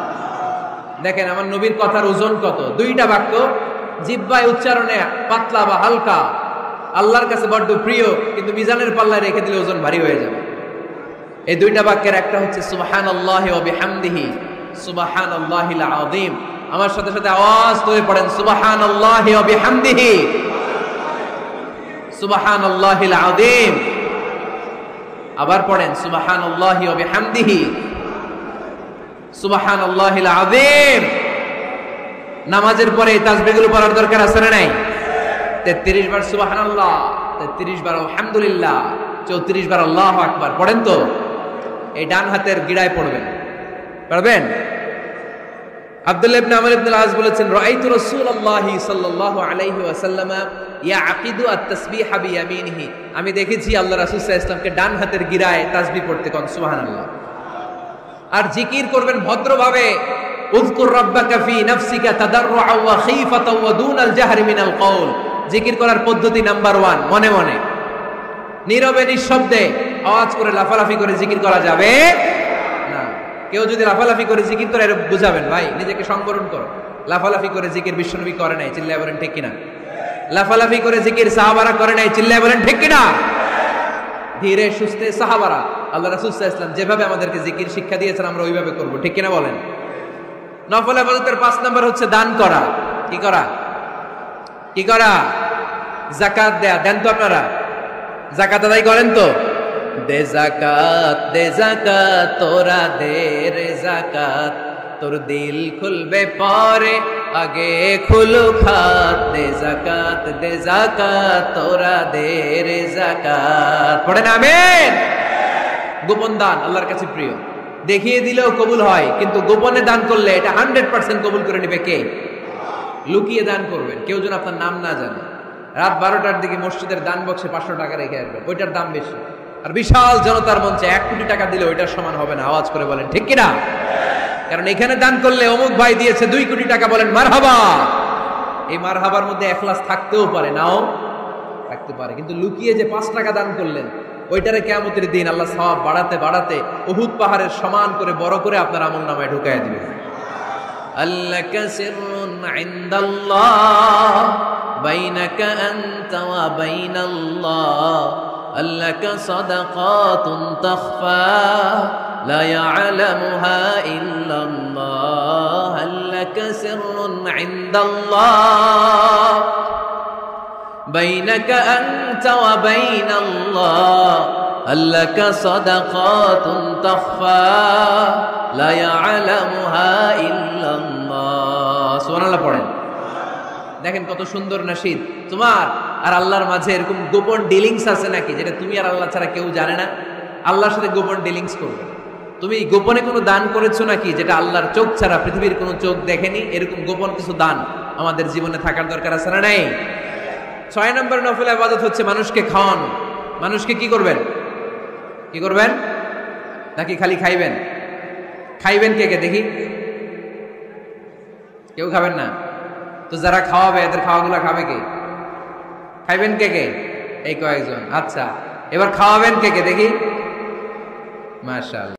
দেখেন আমার নবীর কথার ওজন কত। 2টা বাক্য, জিহ্বায় উচ্চারণে পাতলা বা হালকা, আল্লাহর কাছে বড্ড প্রিয়, কিন্তু মিজানের পাল্লায় রেখে দিলে ওজন ভারী হয়ে যাবে। এই 2টা বাক্যের একটা হচ্ছে সুবহানাল্লাহি ওয়া বিহামদিহি, সুবহানাল্লাহিল আযীম। আমার সাথে সাথে আওয়াজ করে পড়েন সুবহানাল্লাহি ওয়া বিহামদিহি, সুবহানাল্লাহিল আযীম। আবার পড়েন সুবহানাল্লাহি ওয়া বিহামদিহি, সুবহানাল্লাহিল আযীম। নামাজের পরে এই তাসবিহগুলো পড়ার দরকার আছে না নাই? 33 বার সুবহানাল্লাহ, 33 বার আলহামদুলিল্লাহ, 34 বার আল্লাহু আকবার। পড়েন তো। এই ডান হাতের গিড়ায় পড়বেন, পারবেন? আব্দুল্লাহ ইবনে আমর ইবনে আল-আস বলেছেন, রাআইতু রাসূলুল্লাহি সাল্লাল্লাহু আলাইহি ওয়াসাল্লাম ইয়াকিদু আত-তাসবিহা বিয়ামিনিহি। আমি দেখেছি আল্লাহ রাসূল সাল্লাল্লাহু আলাইহি ওয়াসাল্লামকে ডান হাতের গিড়ায় তাসবিহ পড়তে। কোন সুবহানাল্লাহ। আর জিকির করবেন ভদ্রভাবে। উযকুর রাব্বাকা ফি নাফসিকা তাদাররুআ ওয়া খীফাতা ওয়া দুনাল জাহরি মিনাল কওল। জিকির করার পদ্ধতি নাম্বার 1, মনে মনে, নীরবে নিঃশব্দে। আওয়াজ করে লাফালাফি করে জিকির করা যাবে না। কেউ যদি লাফালাফি করে জিকির করে বুঝাবেন, ভাই নিজেকে সংবরণ করো। লাফালাফি করে জিকির বিশ্বনবী করে নাই, চিল্লায় বলেন ঠিক কিনা? লাফালাফি করে জিকির সাহাবারা করে নাই, চিল্লায় বলেন ঠিক কিনা? ধীরে সুস্থে সাহাবারা, আল্লাহ রাসূল সাল্লাল্লাহু আলাইহি ওয়াসাল্লাম যেভাবে আমাদেরকে জিকির শিক্ষা দিয়েছেন আমরা ওইভাবে করব, ঠিক কিনা বলেন? নফল ইবাদতের 5 নম্বর হচ্ছে দান করা। কি করা? কি করা? যাকাত দেয়া। দেন তো আপনারা? যাকাত আদায় করেন তো? দে যাকাত তোরা দে রে যাকাত, তোর দিল খুলবে পরে আগে খুলু খাত। দে যাকাত তোরা দে রে যাকাত। পড়েন আমিন। গোপন দান আল্লাহর কাছে প্রিয়। দেখিয়ে দিলেও কবুল হয়, কিন্তু গোপনে দান করলে এটা 100% কবুল করে নেবে কে? লুকিয়ে দান করবেন, কেউ যেন আপনার নাম না জানে। রাত 12টার দিকে মসজিদের দান বক্সে 500 টাকা রেখে আসবেন, ওইটার দাম বেশি। আর বিশাল জনতার মঞ্চে 1 কোটি টাকা দিলে ওইটার সমান হবে না। আওয়াজ করে বলেন ঠিক কিনা? কারণ এখানে দান করলে অমুক ভাই দিয়েছে 2 কোটি টাকা, বলেন মারহাবা। এই মারহাবার মধ্যে এখলাস থাকতেও পারে, নাও থাকতে পারে, কিন্তু লুকিয়ে যে 5 টাকা দান করলেন ওইটারে কিয়ামতের দিন আল্লাহ সওয়াব বাড়াতে বাড়াতে উহুদ পাহাড়ের সমান করে বড় করে আপনার আমলনামায় ঢুকায় দিবেন। আল্লাকা সিররুন ইনদাল্লাহ বাইনাকা আনতা ওয়া বাইনাল্লাহ আল্লাকা সাদাকাতুন তাখফা লা ইয়ালামুহা ইল্লাল্লাহ আল্লাকা সিররুন ইনদাল্লাহ বাইনাকা আনতা ওয়া বাইনাল্লাহ আল্লাকা সাদাকাতুন তাখফা লা ইয়ালামুহা ইল্লাল্লাহ। সুবহানাল্লাহ পড়েন। দেখেন কত সুন্দর নাশিদ। তোমার আর আল্লাহর মাঝে এরকম গোপন ডিলিংস আছে নাকি যেটা তুমি আর আল্লাহ ছাড়া কেউ জানে না? আল্লাহর সাথে গোপন ডিলিংস করবে। তুমি গোপনে কোনো দান করেছো নাকি যেটা আল্লাহর চোখ ছাড়া পৃথিবীর কোনো চোখ দেখেনি? এরকম গোপন কিছু দান আমাদের জীবনে থাকার দরকার আছে না নাই? 6 নম্বর নফল ইবাদত হচ্ছে মানুষকে খাওয়ানো। মানুষকে কি করবেন? কি করবেন? নাকি খালি খাইবেন? খাইবেন কে কে দেখি? কেউ খাবেন না তো যারা খাওয়াবে এদের খাওয়াগুলো খাবে কে? খাইবেন কে কে? এই কয়েকজন। আচ্ছা, এবার খাওয়াবেন কে কে দেখি? মাশাআল্লাহ।